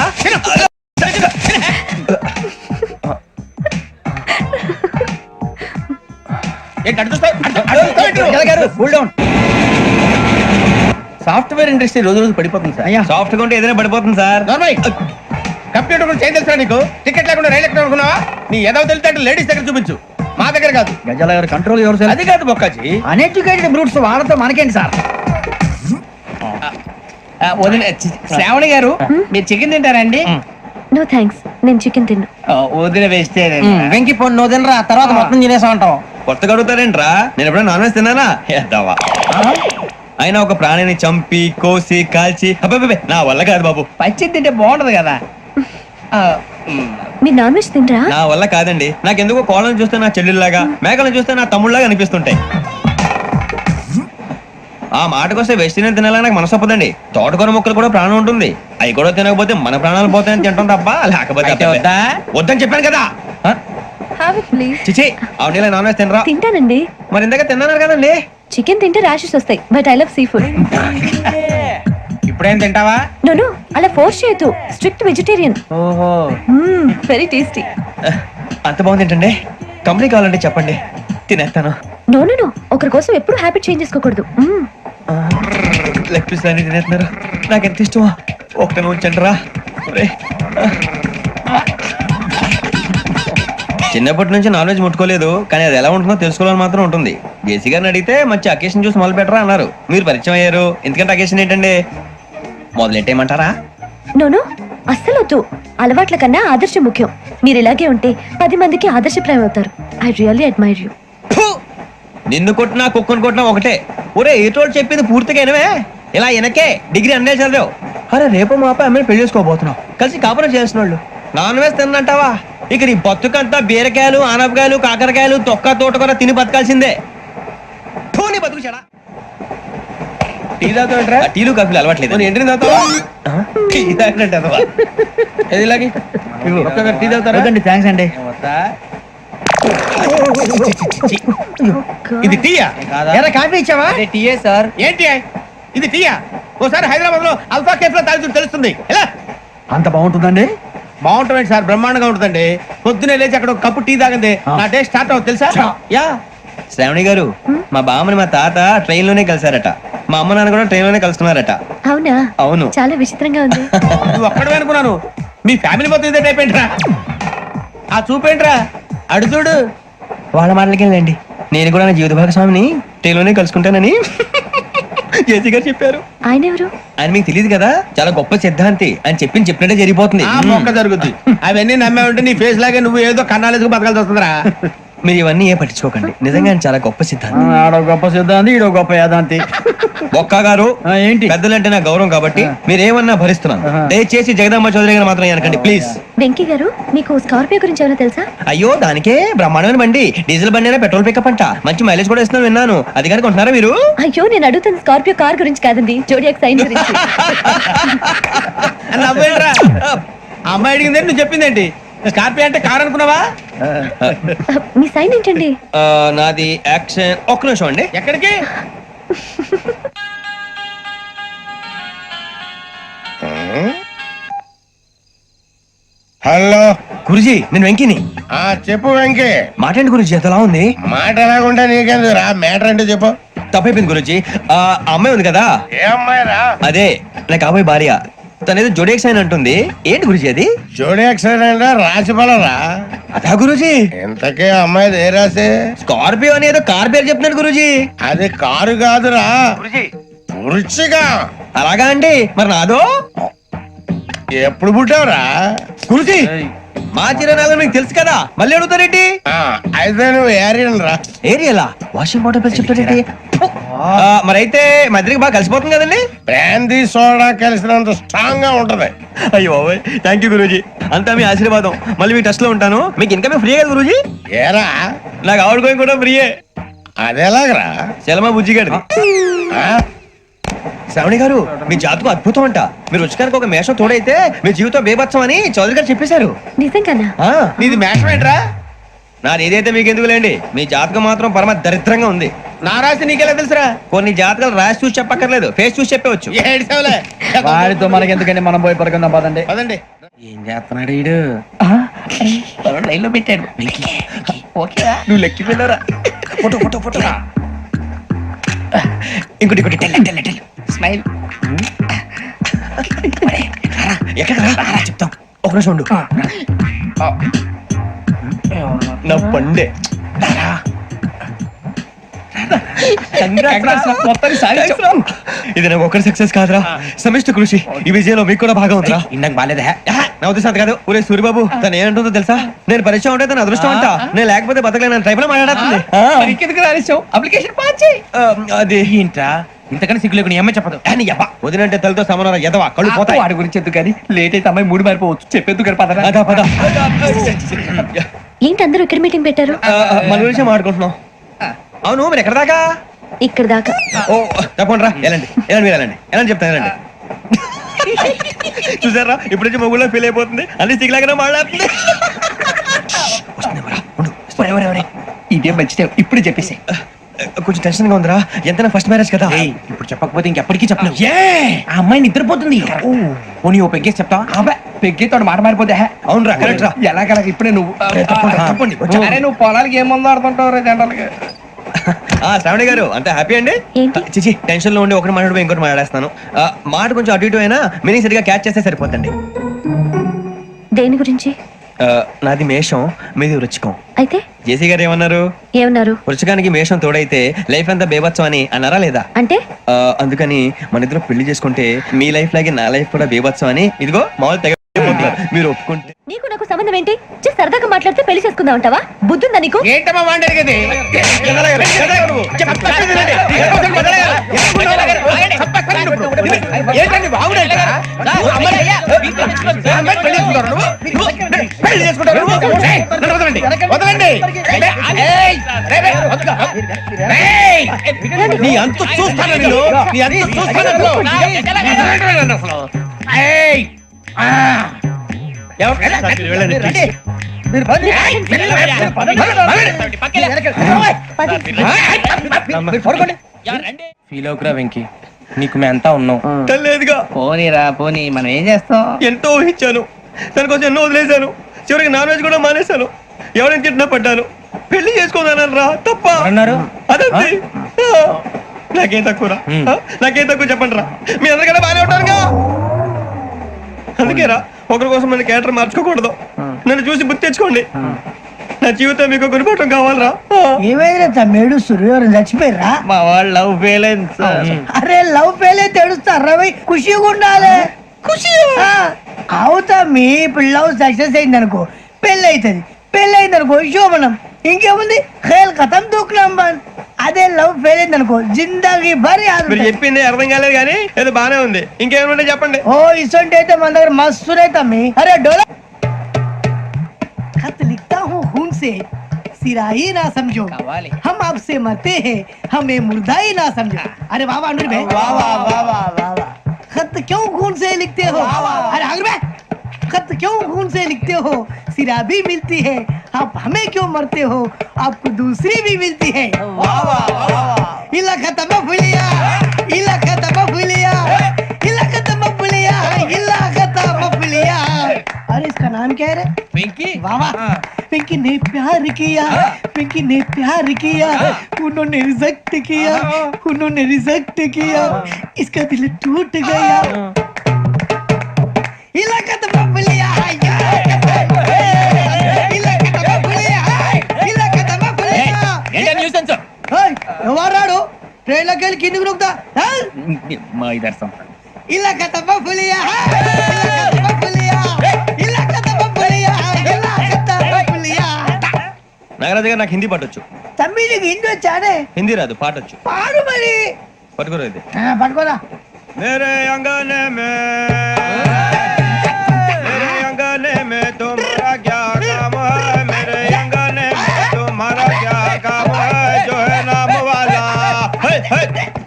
సాఫ్ట్వేర్ ఇండస్ట్రీ రోజు రోజు పడిపోతుంది సార్. సాఫ్ట్ గా ఉంటే ఏదైనా పడిపోతుంది సార్. కంప్యూటర్ గురించి ఏం తెలుసా నీకు? టికెట్ లేకుండా రైలు ఎక్కడ అనుకున్నావా? నీ ఏదో తెలితే లేడీస్ దగ్గర చూపించు, మా దగ్గర కాదు. గజాల గారు కంట్రోల్ ఎవరు సార్? అది కాదు బొక్కాజీ. అన్ఎడ్యుకేటెడ్ బ్రూట్స్ వాళ్ళతో మనకేంటి సార్? శ్రావణి గారు మీరు చికెన్ తింటారండి? నో థ్యాంక్స్, నేను చికెన్ తిన్నా. వదిన వేస్తే వెంకి పొన్ను నువ్వు తినరా, తర్వాత మొత్తం తినేసా ఉంటాం. కొత్తగా అడుగుతారేంట్రా? నేను ఎప్పుడైనా నాన్ వెజ్ తిన్నానా? ఎద్దావా. అయినా ఒక ప్రాణిని చంపి కోసి కాల్చి అబ్బబ్బే నా వల్ల కాదు బాబు. పచ్చి తింటే బాగుంటది కదా. మీరు నాన్ వెజ్ తినరా? నా వల్ల కాదండి. నాకెందుకో కోళ్ళని చూస్తే నా చెల్లెల్లాగా, మేకలను చూస్తే నా తమ్ముళ్ళలాగా అనిపిస్తుంటాయి. ఆ మాటకొస్తే వెస్టిరియన్ తినాలని నాకు మనసు ఒప్పదండి. తోటకూర మొక్కలు కూడా ప్రాణం ఉంటుంది. అవి కూడా తినకపోతే మన ప్రాణాలు పోతాయని తింటాం తప్ప లేకపోతే వద్దని చెప్పాను కదా. చిచి అవునీ నాన్ వెజ్ తినరా? తింటానండి. మరి ఇందాక తిన్నాను కదండి. చికెన్ తింటే ర్యాషెస్ వస్తాయి, but I love sea food. ఇప్పుడేం తింటావా? నో అలా ఫోర్స్ చేయొద్దు, స్ట్రిక్ట్ వెజిటేరియన్. ఓహో, వెరీ టేస్టీ. అంత బాగుంది ఏంటండి? కంపెనీ కావాలంటే చెప్పండి, తినేస్తాను. నో ఒకరి కోసం ఎప్పుడు హ్యాబిట్ చేంజ్ చేసుకోకూడదు. లెగ్ పీస్ అన్ని తినేస్తున్నారు, నాకు ఎంత ఇష్టమో. ఒకటే ఉంచండి రా. చిన్నప్పటి నుంచి నాన్ వెజ్ ముట్టుకోలేదు, కానీ అది ఎలా ఉంటుందో తెలుసుకోవాలని మాత్రం ఉంటుంది. జేసీ గారిని అడిగితే మంచి అకేషన్ చూసి మొదలు పెట్టరా అన్నారు. మీరు పరిచయం అయ్యారు, ఎందుకంటే అకేషన్ ఏంటండి? మొదలెట్టేయమంటారా? నో అస్సలు వద్దు. అలవాట్ల కన్నా ఆదర్శం ముఖ్యం. మీరు ఇలాగే ఉంటే 10 మందికి ఆదర్శప్రాయం అవుతారు. I really admire you. నిన్ను కొట్టినా కుక్కను కొట్టినా ఒకటే. ఒరే ఏటోళ్ళు చెప్పింది పూర్తిగా వినవే. ఇలా వెనకే డిగ్రీ అన్నే చదివావు. అరే రేపు మా అబ్బాయి అమ్మని పెళ్లి చేసుకోబోతున్నావు, కలిసి కాపురం చేసిన వాళ్ళు. నాన్ వెజ్ తిన్నంటావా? ఇక నీ బతుకంతా బీరకాయలు, ఆనపకాయలు, కాకరకాయలు, తొక్క తోట కూడా తిని బతకాల్సిందే. నీ బతుకు చెడా. టీ తాగుతావేంట్రా? టీలు కాఫీలు అలవాట్లేదు. ఏంటి తాగుతావా? టీ తాగినట్టు అదవా. ఏది ఇలాగే టీ తాగుతారా? థ్యాంక్స్ అండి. ఇది టీయా? కాఫీ ఇచ్చావా? టీయే సార్. ఏంటి ఇది టీయా? ఓసారి హైదరాబాద్ లో అల్ఫా కేఫ్ లో తాగుతూ తెలుస్తుంది. ఎలా అంత బాగుంటుందండి? బాగుంటుంది సార్, బ్రహ్మాండంగా ఉంటుందండి. పొద్దునే లేచి అక్కడ ఒక కప్పు టీ తాగింది నా డే స్టార్ట్ అవుతుంది తెలుసా? యా శ్రావణి గారు, మా బామ్మని మా తాత ట్రైన్ లోనే కలిసారట. మా అమ్మ నాన్న కూడా ట్రైన్ లోనే కలుసుకున్నారట. అవునా? అవును. చాలా విచిత్రంగా ఉంది. నువ్వు ఒక్కడే అనుకున్నాను, మీ ఫ్యామిలీ మొత్తం ఇదే టైప్ ఏంట్రా? ఆ చూపేంట్రా అడు చూడు. వాళ్ళ మాటలకి వెళ్ళండి, నేను కూడా నా జీవిత భాగస్వామిని ట్రైన్ లోనే కలుసుకుంటానని జేసీ గారు చెప్పారు. ఆయన ఎవరు? ఆయన మీకు తెలియదు కదా, చాలా గొప్ప సిద్ధాంతి అని చెప్పినట్టే జరిగిపోతుంది. ఆ మొక్క జరుగుద్ది. అవన్నీ నమ్మే ఉంటే నీ ఫేస్ లాగే నువ్వు ఏదో కన్నాలేసుకు బతకాల్సి వస్తుందిరా. మీరు ఇవన్నీ ఏ పట్టించుకోకండి, నిజంగా ఆయన చాలా గొప్ప సిద్ధాంతి. ఆడో గొప్ప సిద్ధాంతి, ఈడో గొప్ప యాదాంతి. ఒక్క గారు ఏంటి? పెద్దలంటే నా గౌరవం కాబట్టి మీరేమన్నా భరిస్తున్నాను. దయచేసి జగదాంబ చౌదరి గారు మాత్రం అనకండి ప్లీజ్. వెంకీ గారు, మీకు స్కార్పియో గురించి ఏమైనా తెలుసా? అయ్యో దానికే బ్రహ్మాండమైన బండి, డీజిల్ బండి అయినా పెట్రోల్ పికప్ అంట, మంచి మైలేజ్ కూడా ఇస్తున్నాను విన్నాను. అది కానీ కొంటున్నారా మీరు? అయ్యో నేను అడుగుతున్న స్కార్పియో కార్ గురించి కాదండి, జోడియాక్ సైన్ గురించి. నవ్వేంట్రా? అమ్మాయి అడిగింది నువ్వు చెప్పిందేంటి? స్కార్పియో అంటే కార్ అనుకున్నావా? మీ సైన్ ఏంటండి? నాది యాక్షన్. ఒక్క నిమిషం అండి. ఎక్కడికి? హలో గురుజీ, నేను వెంకిని. చెప్పు వెంకీ. మాట్లాడండి గురుజీ, ఎంతలా ఉంది? మాట ఎలాగుంటా నీకెందుకు రా, మ్యాటర్ అంటే చెప్పు. తప్పైపోయింది గురుజీ. ఆ అమ్మాయి ఉంది కదా, ఏ అమ్మాయి రా? అదే నా కాబోయే భార్య. తనేదో జోడేక్స్ అని అంటుంది. ఏంటి గురుజీ అది? జోడి యాక్సిడెంట్ రాసి పలరా? అదా గురుజీ. ఇంతకే అమ్మాయి ఏ రాసి? స్కార్పియో అని ఏదో కార్ పేరు చెప్తున్నాడు గురుజీ. అది కారు కాదురా, పురుచిగా అలాగా అండి మరి నాదో ఎప్పుడు పుట్టావురా గురుజీ మా చిరనాలు మీకు తెలుసు కదా మళ్ళీ అడుగుతారేంటి అయితే నువ్వు ఏరియన్ రా. ఏరియలా వాషింగ్ వాటర్ బిల్ చెప్తారేంటి మరైతే మధ్యకి బాగా కలిసిపోతుంది కదండి బ్రాందీ సోడా కలిసినంత స్ట్రాంగ్ గా ఉంటది. అయ్యో థ్యాంక్ యూ గురూజీ అంతా మీ ఆశీర్వాదం మళ్ళీ మీ టచ్ లో ఉంటాను మీకు ఇన్కమ్ ఫ్రీ కదా గురూజీ ఏరా నాకు ఆవిడ గోయింగ్ కూడా ఫ్రీయే అదేలాగరా చలమా బుజ్జి గారిది శ్రావణి గారు మీ జాతకు అద్భుతం అంట మీరు రుచికానికి ఒక మేషం తోడైతే మీ జీవితం బేబత్సం అని చౌదరి గారు చెప్పేశారు నిజంగానా? నీది మేషం ఏంట్రా నాది ఏదైతే మీకు ఎందుకు లేండి మీ జాతకం మాత్రం పరమ దరిద్రంగా ఉంది నా రాసి నీకెలా తెలుసురా కొన్ని జాతకాలు రాసి చూసి చెప్పక్కర్లేదు ఫేస్ చూసి చెప్పవచ్చు వాడితో మనకి ఎందుకండి మనం పోయి పడుకుందాం పదండి పదండి. ఏం చేస్తున్నాడు వీడు లైన్ లో పెట్టాడు నువ్వు లెక్కిపోయినారా ఫోటో ఫోటో ఫోటో ఇంకోటి ఇంకోటి టెల్ స్మైల్ ఎక్కడ చెప్తాం ఒక నిమిషం ఉండు నా పండే ఇది నాకు ఒకరి సక్సెస్ కాదురా సమిష్టి కృషి ఈ విజయంలో మీకు కూడా భాగం ఉందిరా ఇందాక బాగాలేదా నా ఉద్దేశం అంత కాదు ఊరే సూర్యబాబు తను ఏమంటుందో తెలుసా నేను పరిచయం ఉంటే తన అదృష్టం అంట నేను లేకపోతే బతకలేను ట్రైబ్ లో మాట్లాడుతుంది అప్లికేషన్ పాస్ చేయి అది ఏంట్రా ఇంతకన్నా సిగ్గు లేకుండా ఏమై చెప్పదు వదినంటే తలతో సమానం ఎదవా కళ్ళు పోతాయి వాడి గురించి ఎందుకు కానీ లేట్ అయితే అమ్మాయి మూడు మారిపోవచ్చు చెప్పేందుకు పద ఏంటి అందరూ ఇక్కడ మీటింగ్ పెట్టారు? మన గురించి మాట్లాడుకుంటున్నాం అవును మీరు ఎక్కడ దాకా ఇక్కడ దాకా. ఓ తప్పకుండా రా వెళ్ళండి వెళ్ళండి మీరు వెళ్ళండి వెళ్ళండి చెప్తాను వెళ్ళండి చూసారా ఇప్పుడు నుంచి మొగుల్లో ఫీల్ అయిపోతుంది అన్ని సిగ్లాగానే మాట్లాడుతుంది ఇదే మంచిదే ఇప్పుడు చెప్పేసి కొంచెం టెన్షన్ గా ఉందిరా ఎంతైనా ఫస్ట్ మ్యారేజ్ కదా ఇప్పుడు చెప్పకపోతే ఇంకెప్పటికీ చెప్పలేవు ఆ అమ్మాయి నిద్రపోతుంది పోనీ ఓ పెగ్గేసి చెప్తావా అబ్బా పెగ్గేతో మాట మారిపోతే అవునరా కరెక్ట్ రా ఎలాగలా ఇప్పుడే నువ్వు తప్పండి అరే నువ్వు పొలాలకి ఏం మందు ఆడుతుంటావు జనరల్గా శ్రావణి గారు అంత హ్యాపీ అండి చిచి టెన్షన్ లో ఉండి ఒకటి మాట్లాడిపోయి ఇంకోటి మాట్లాడేస్తాను మాట కొంచెం అటు ఇటు అయినా మీనింగ్ సరిగా క్యాచ్ చేస్తే సరిపోతండి దేని గురించి? నాది మేషం మీది వృచ్చికం అయితే జేసీ గారు ఏమన్నారు? వృచ్చికానికి మేషం తోడైతే లైఫ్ అంతా బేబత్సం అని అన్నారా లేదా? అంటే అందుకని మన ఇద్దరు పెళ్లి చేసుకుంటే మీ లైఫ్ లాగే నా లైఫ్ కూడా బేబత్సం అని ఇదిగో మామూలు తెగ మీరు ఒప్పుకుంటే నీకు నాకు సంబంధం ఏంటి? సరదాగా మాట్లాడితే పెళ్లి చేసుకుందాం అంటావా? బుద్ధుందా నీకు? ఏంటమ్మా మాట్లాడేది నీ అంత చూస్తాను నీ అంత చూస్తాను ఫీల్ అవుకురా వెంకీ నీకు మేము అంతా ఉన్నాం లేదుగా పోనీరా పోనీ మనం ఏం చేస్తాం ఎంతో ఊహించాను దానికోసం ఎన్నో వదిలేశాను చివరికి నాన్ వెజ్ కూడా మానేశాను ఎవరైనా తిట్టినా పడ్డాను పెళ్లి చేసుకోదానని రా తప్ప అన్నారు అదంతే నాకేం తక్కువరా నాకేం తక్కువ చెప్పండి రా మీ అందరికన్నా బాగానే ఉంటారుగా అందుకే రా ఒకరి కోసం మన క్యారెక్టర్ మార్చుకోకూడదు నన్ను చూసి గుర్తు తెచ్చుకోండి నా జీవితం మీకు గురిపటం కావాలరా ఏమైనా తమ్మేడు సూర్యవరం చచ్చిపోయిరా మా వాళ్ళు లవ్ ఫెయిల్ అయింది అరే లవ్ ఫెయిల్ అయితే ఏడుస్తారా ఖుషిగా ఉండాలి ఖుషి అవుతా మీ ఇప్పుడు లవ్ సక్సెస్ అయింది అనుకో పెళ్ళి అవుతుంది పెళ్ళి అయింది అనుకో శోభనం ఇంకేముంది ఖేల్ కథం దూకునాం బంద్ అదే లవ్ ఫెయిల్ అయింది అనుకో జిందాగీ భారీ మీరు చెప్పింది అర్థం కాలేదు కానీ ఏదో బానే ఉంది ఇంకేమైనా చెప్పండి ఓ ఇసొంటి అయితే మన దగ్గర మస్తు తమ్మి అరే డోలా खत लिखता हूँ खून से सिरा ही ना समझो हम आपसे मरते हैं हमें मुर्दा ही ना समझो अरे वाह वाह अनुर भाई वाह वाह वाह वाह वाह खत क्यों खून से लिखते हो अरे अनुर भाई खत क्यों खून से लिखते हो सिरा भी मिलती है आप हमें क्यों मरते हो आपको दूसरी भी मिलती है वाह वाह वाह इला खत्म फुलिया इला खत्म फुलिया इला खत्म फुलिया इला खत्म फुलिया अरे इसका नाम क्या है पिंकी वाह पिंकी ने प्यार किया पिंकी ने प्यार किया उन्होंने रिजेक्ट किया उन्होंने रिजेक्ट किया इसका दिल टूट गया इलाका तो बबलिया इलाका तो बबलिया इलाका तो बबलिया ఏంటి న్యూసెన్స్ ఎవరాడు ట్రైన్ లోకి వెళ్ళి కిందికి నొక్కుతా మా ఇదర్థం ఇలా కథ పులియా ఇలా పులియా ఇలా కథ పులియా ఇలా కథ పులియా. నాగరాజు గారు నాకు హిందీ పాటొచ్చు. తమ్మి నీకు హిందీ వచ్చానే? హిందీ రాదు, పాటొచ్చు. పాడు మరి. పట్టుకోరా ఇది. పట్టుకోరా. मेरे अंगने में तुम्हारा क्या काम है, मेरे अंगने में तुम्हारा क्या काम है, जो है नाम वाला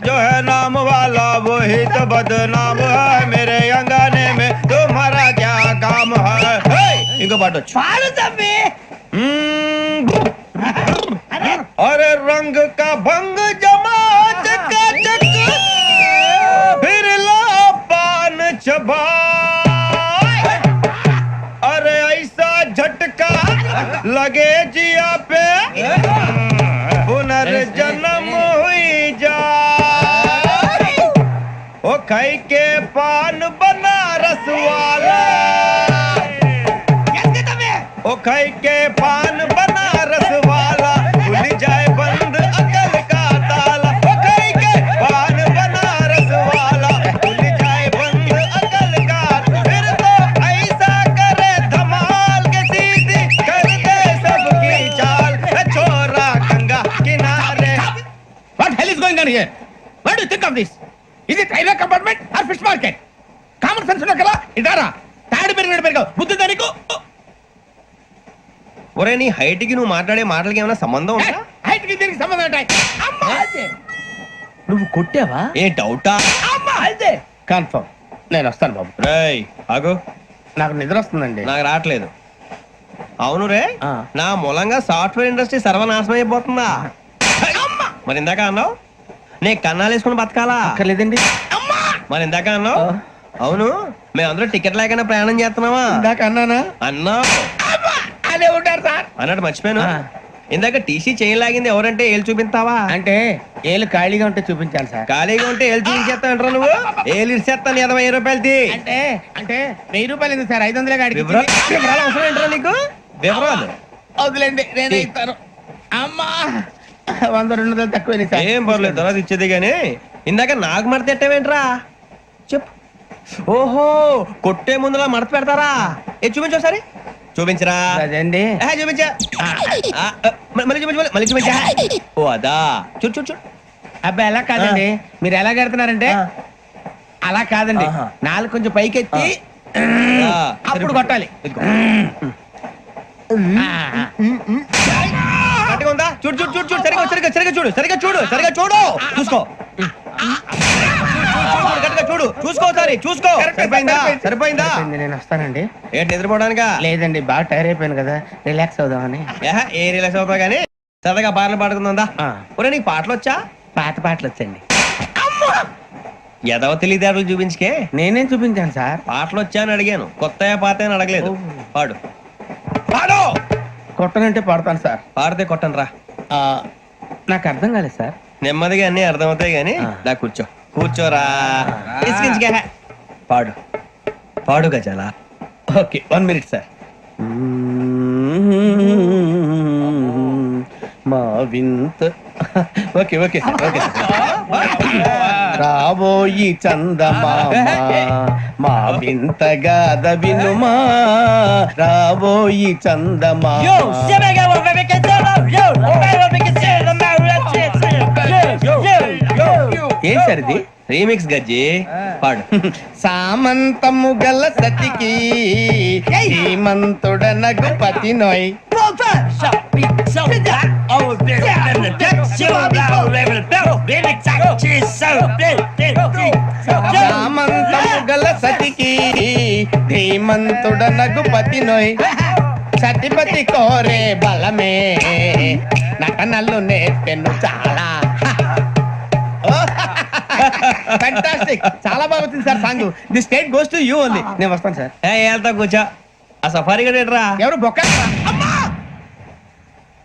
जो है नाम वाला वही तो बदनाम है, मेरे अंगने में तुम्हारा क्या काम है. इनको बाटो పాడు తమ్మి. अरे रंग का भंग जमा चकाचक फिर ला पान चबा, अरे ऐसा झटका लगे जिया पे पुनर्जन्म हुई जा, ओ खाई के पान बनारस वाला, ओ खाई के पान बनारस वाला खुल जाए बंद अकल का ताला, ओ खाई के पान बनारस वाला खुल जाए बंद अकल का, फिर तो ऐसा करे धमाल के सीधी कर दे सबकी चाल, छोरा गंगा किनारे. What hell is going on here? What do you think of this? Is it railway compartment or fish market? Common sense ఉన్నా కదా ఇదారా తాడి పెరిగినట్టు బుద్ధి దానికి. ఒరే నీ హైట్ కి నువ్వు మాట్లాడే మాటలకి ఏమైనా సంబంధం ఉందా? హైట్ కి దీనికి సంబంధం ఉంటాయి. నువ్వు కొట్టావా? ఏ డౌటా? అదే కన్ఫర్మ్. నేను వస్తాను బాబు. రేయ్ ఆగు, నాకు నిద్ర వస్తుందండి. నాకు రావట్లేదు. అవును రే, నా మూలంగా సాఫ్ట్వేర్ ఇండస్ట్రీ సర్వనాశనం అయిపోతుందా? మరి ఇందాక అన్నావు నే కన్నాలు వేసుకుని బతకాలా? లేదండి. మరి ఇందాక అన్నావు అవును మేమందరూ టికెట్ లేకుండా ప్రయాణం చేస్తున్నావా? ఇందాక అన్నానా? అన్నావు. అదే ఉంటారు సార్. అన్నట్టు మర్చిపోయాను, ఇందాక టీసీ చేయి లాగింది ఎవరంటే ఏళ్ళు చూపిస్తావా? అంటే ఏళ్ళు ఖాళీగా ఉంటే చూపించాలి సార్. ఖాళీగా ఉంటే ఏళ్ళు చూపించేస్తానంటారా నువ్వు? ఏళ్ళు ఇచ్చేస్తాను 20 రూపాయలది. అంటే అంటే 1000 రూపాయలు ఎందుకు సార్? 500 గాడికి వివరాలు అవసరం ఏంట్రా నీకు? వివరాలు వదిలేండి, నేనే ఇస్తాను. అమ్మా 100-200 తక్కువ సార్. ఏం పర్లేదు, తర్వాత ఇచ్చేది గానీ ఇందాక నాకు మడత ఎట్టవేంట్రా చెప్పు. ఓహో కొట్టే ముందులా మడత పెడతారా? ఏ చూపించు ఒకసారి. చూపించరా? అదండి. చూపించా. మళ్ళీ చూపించు, మళ్ళీ చూపించా. ఓ అదా, చూడు చూడు చూడు. అబ్బాయి ఎలా కాదండి, మీరు ఎలా కడుతున్నారంటే అలా కాదండి. నాలుగు కొంచెం పైకెత్తి అప్పుడు కొట్టాలి. కరెక్ట్గా ఉందా? చూడు చూడు చూడు చూడు, సరిగా సరిగా సరిగా చూడు, సరిగా చూడు, సరిగా చూడు, చూసుకో. చూడు చూసుకో, సరే చూసుకో. సరిపోయిందా? సరిపోయిందా? నేను వస్తానండి. ఏంటి నిద్రపోవడానికా? లేదండి, బాగా టైర్ అయిపోయాను కదా, రిలాక్స్ అవుదామని. ఏ రిలాక్స్ అవుతావు కానీ సరదాగా పాటలు పాడుకుందా? ఒరే నీకు పాటలు వచ్చా? పాత పాటలు వచ్చండి. ఎదవ తెలివితేటలు చూపించుకే. నేనేం చూపించాను సార్? పాటలు వచ్చా అని అడిగాను, కొత్త పాత అని అడగలేదు. పాడు పాడు. కొట్టనంటే పడతాను సార్. పాడితే కొట్టను రా. నాకు అర్థం కాలేదు సార్. నెమ్మదిగా అన్ని అర్థమవుతాయి గానీ దా కూర్చో. కూర్చోరా. పాడు పాడు గజాల. Okay 1 minute sir. మా వింత. Okay okay sir, okay sir. రాబోయి చందమామ మా వింతగా వినుమా, రాబోయి చందమామ. ఏం సార్ ఇది? రీమిక్స్ గజ్జి. పాడు. సామంతము గల సతికి శ్రీమంతుడనగు పతి నోయ్. సామంతము గల సతికి ధీమంతుడనగు పతి నోయ్. సతిపతి కోరే బలమే నటనలు నేర్పెను చాలా. ఫ్యాంటాస్టిక్, చాలా బాగా వచ్చింది sir song. The state goes to you only. నేను వస్తాను సార్. వెళ్తా కూర్చో. ఆ సఫారీ గడేట్రా? ఎవరు బొక్క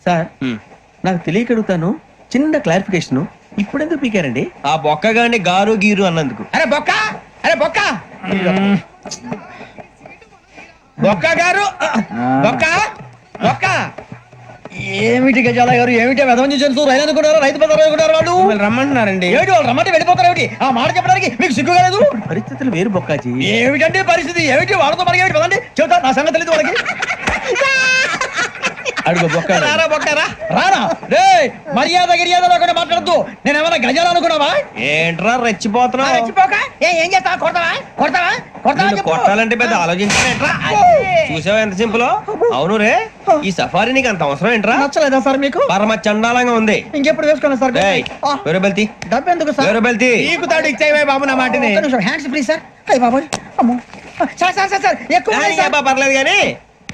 సార్? నాకు తెలియక అడుగుతాను, చిన్న క్లారిఫికేషన్. ఇప్పుడు ఎందుకు పీకారండి? ఆ బొక్క గాని గారు గీరు అన్నందుకు. అరే బొక్క, అరే బొక్క, బొక్క గారు, బొక్క బొక్క ఏమిటి గజాల గారు ఏమిటి వెదవం చూసాను రైలు అనుకున్నారు రైతు బజార్ అనుకున్నారు వాళ్ళు రమ్మంటున్నారండి. ఏమిటి వాళ్ళు రమ్మంటే వెళ్ళిపోతారు ఏమిటి ఆ మాట చెప్పడానికి మీకు సిగ్గు కాలేదు పరిస్థితులు వేరు బొక్కాజీ. ఏమిటంటే పరిస్థితి ఏమిటి వాళ్ళతో మనకి ఏమిటి పదండి చెబుతా నా సంగతి తెలియదు వాళ్ళకి అడుగు బొక్క. రానా రే మర్యాద గిర్యాద లేకుండా మాట్లాడద్దు నేను ఏమైనా గజాలు అనుకున్నావా ఏంట్రా రెచ్చిపోతున్నావు? ఏం చేస్తా కొడతావా కొడతావా నిన్ను కొట్టాలంటే పెద్ద ఆలోచించావేంట్రా? చూసావా ఎంత సింపుల్? అవును రే, ఈ సఫారీ నీకు అంత అవసరం ఏంట్రా? నచ్చలేదా సార్ మీకు పరమ చండాలంగా ఉంది. ఇంకెప్పుడు వేసుకోండి సార్ ఏయ్, వేరే బెల్తి డబ్బు ఎందుకు సార్ వేరే బెల్తి. నీకు తాడు ఇచ్చాయి బాబు నా మాటని. హ్యాండ్స్ ఫ్రీ సార్ అయ్య బాబోయ్ అమ్మో సార్ సార్ సార్ సార్ ఎక్కువ ఉన్నాయి సార్. పర్లేదు కానీ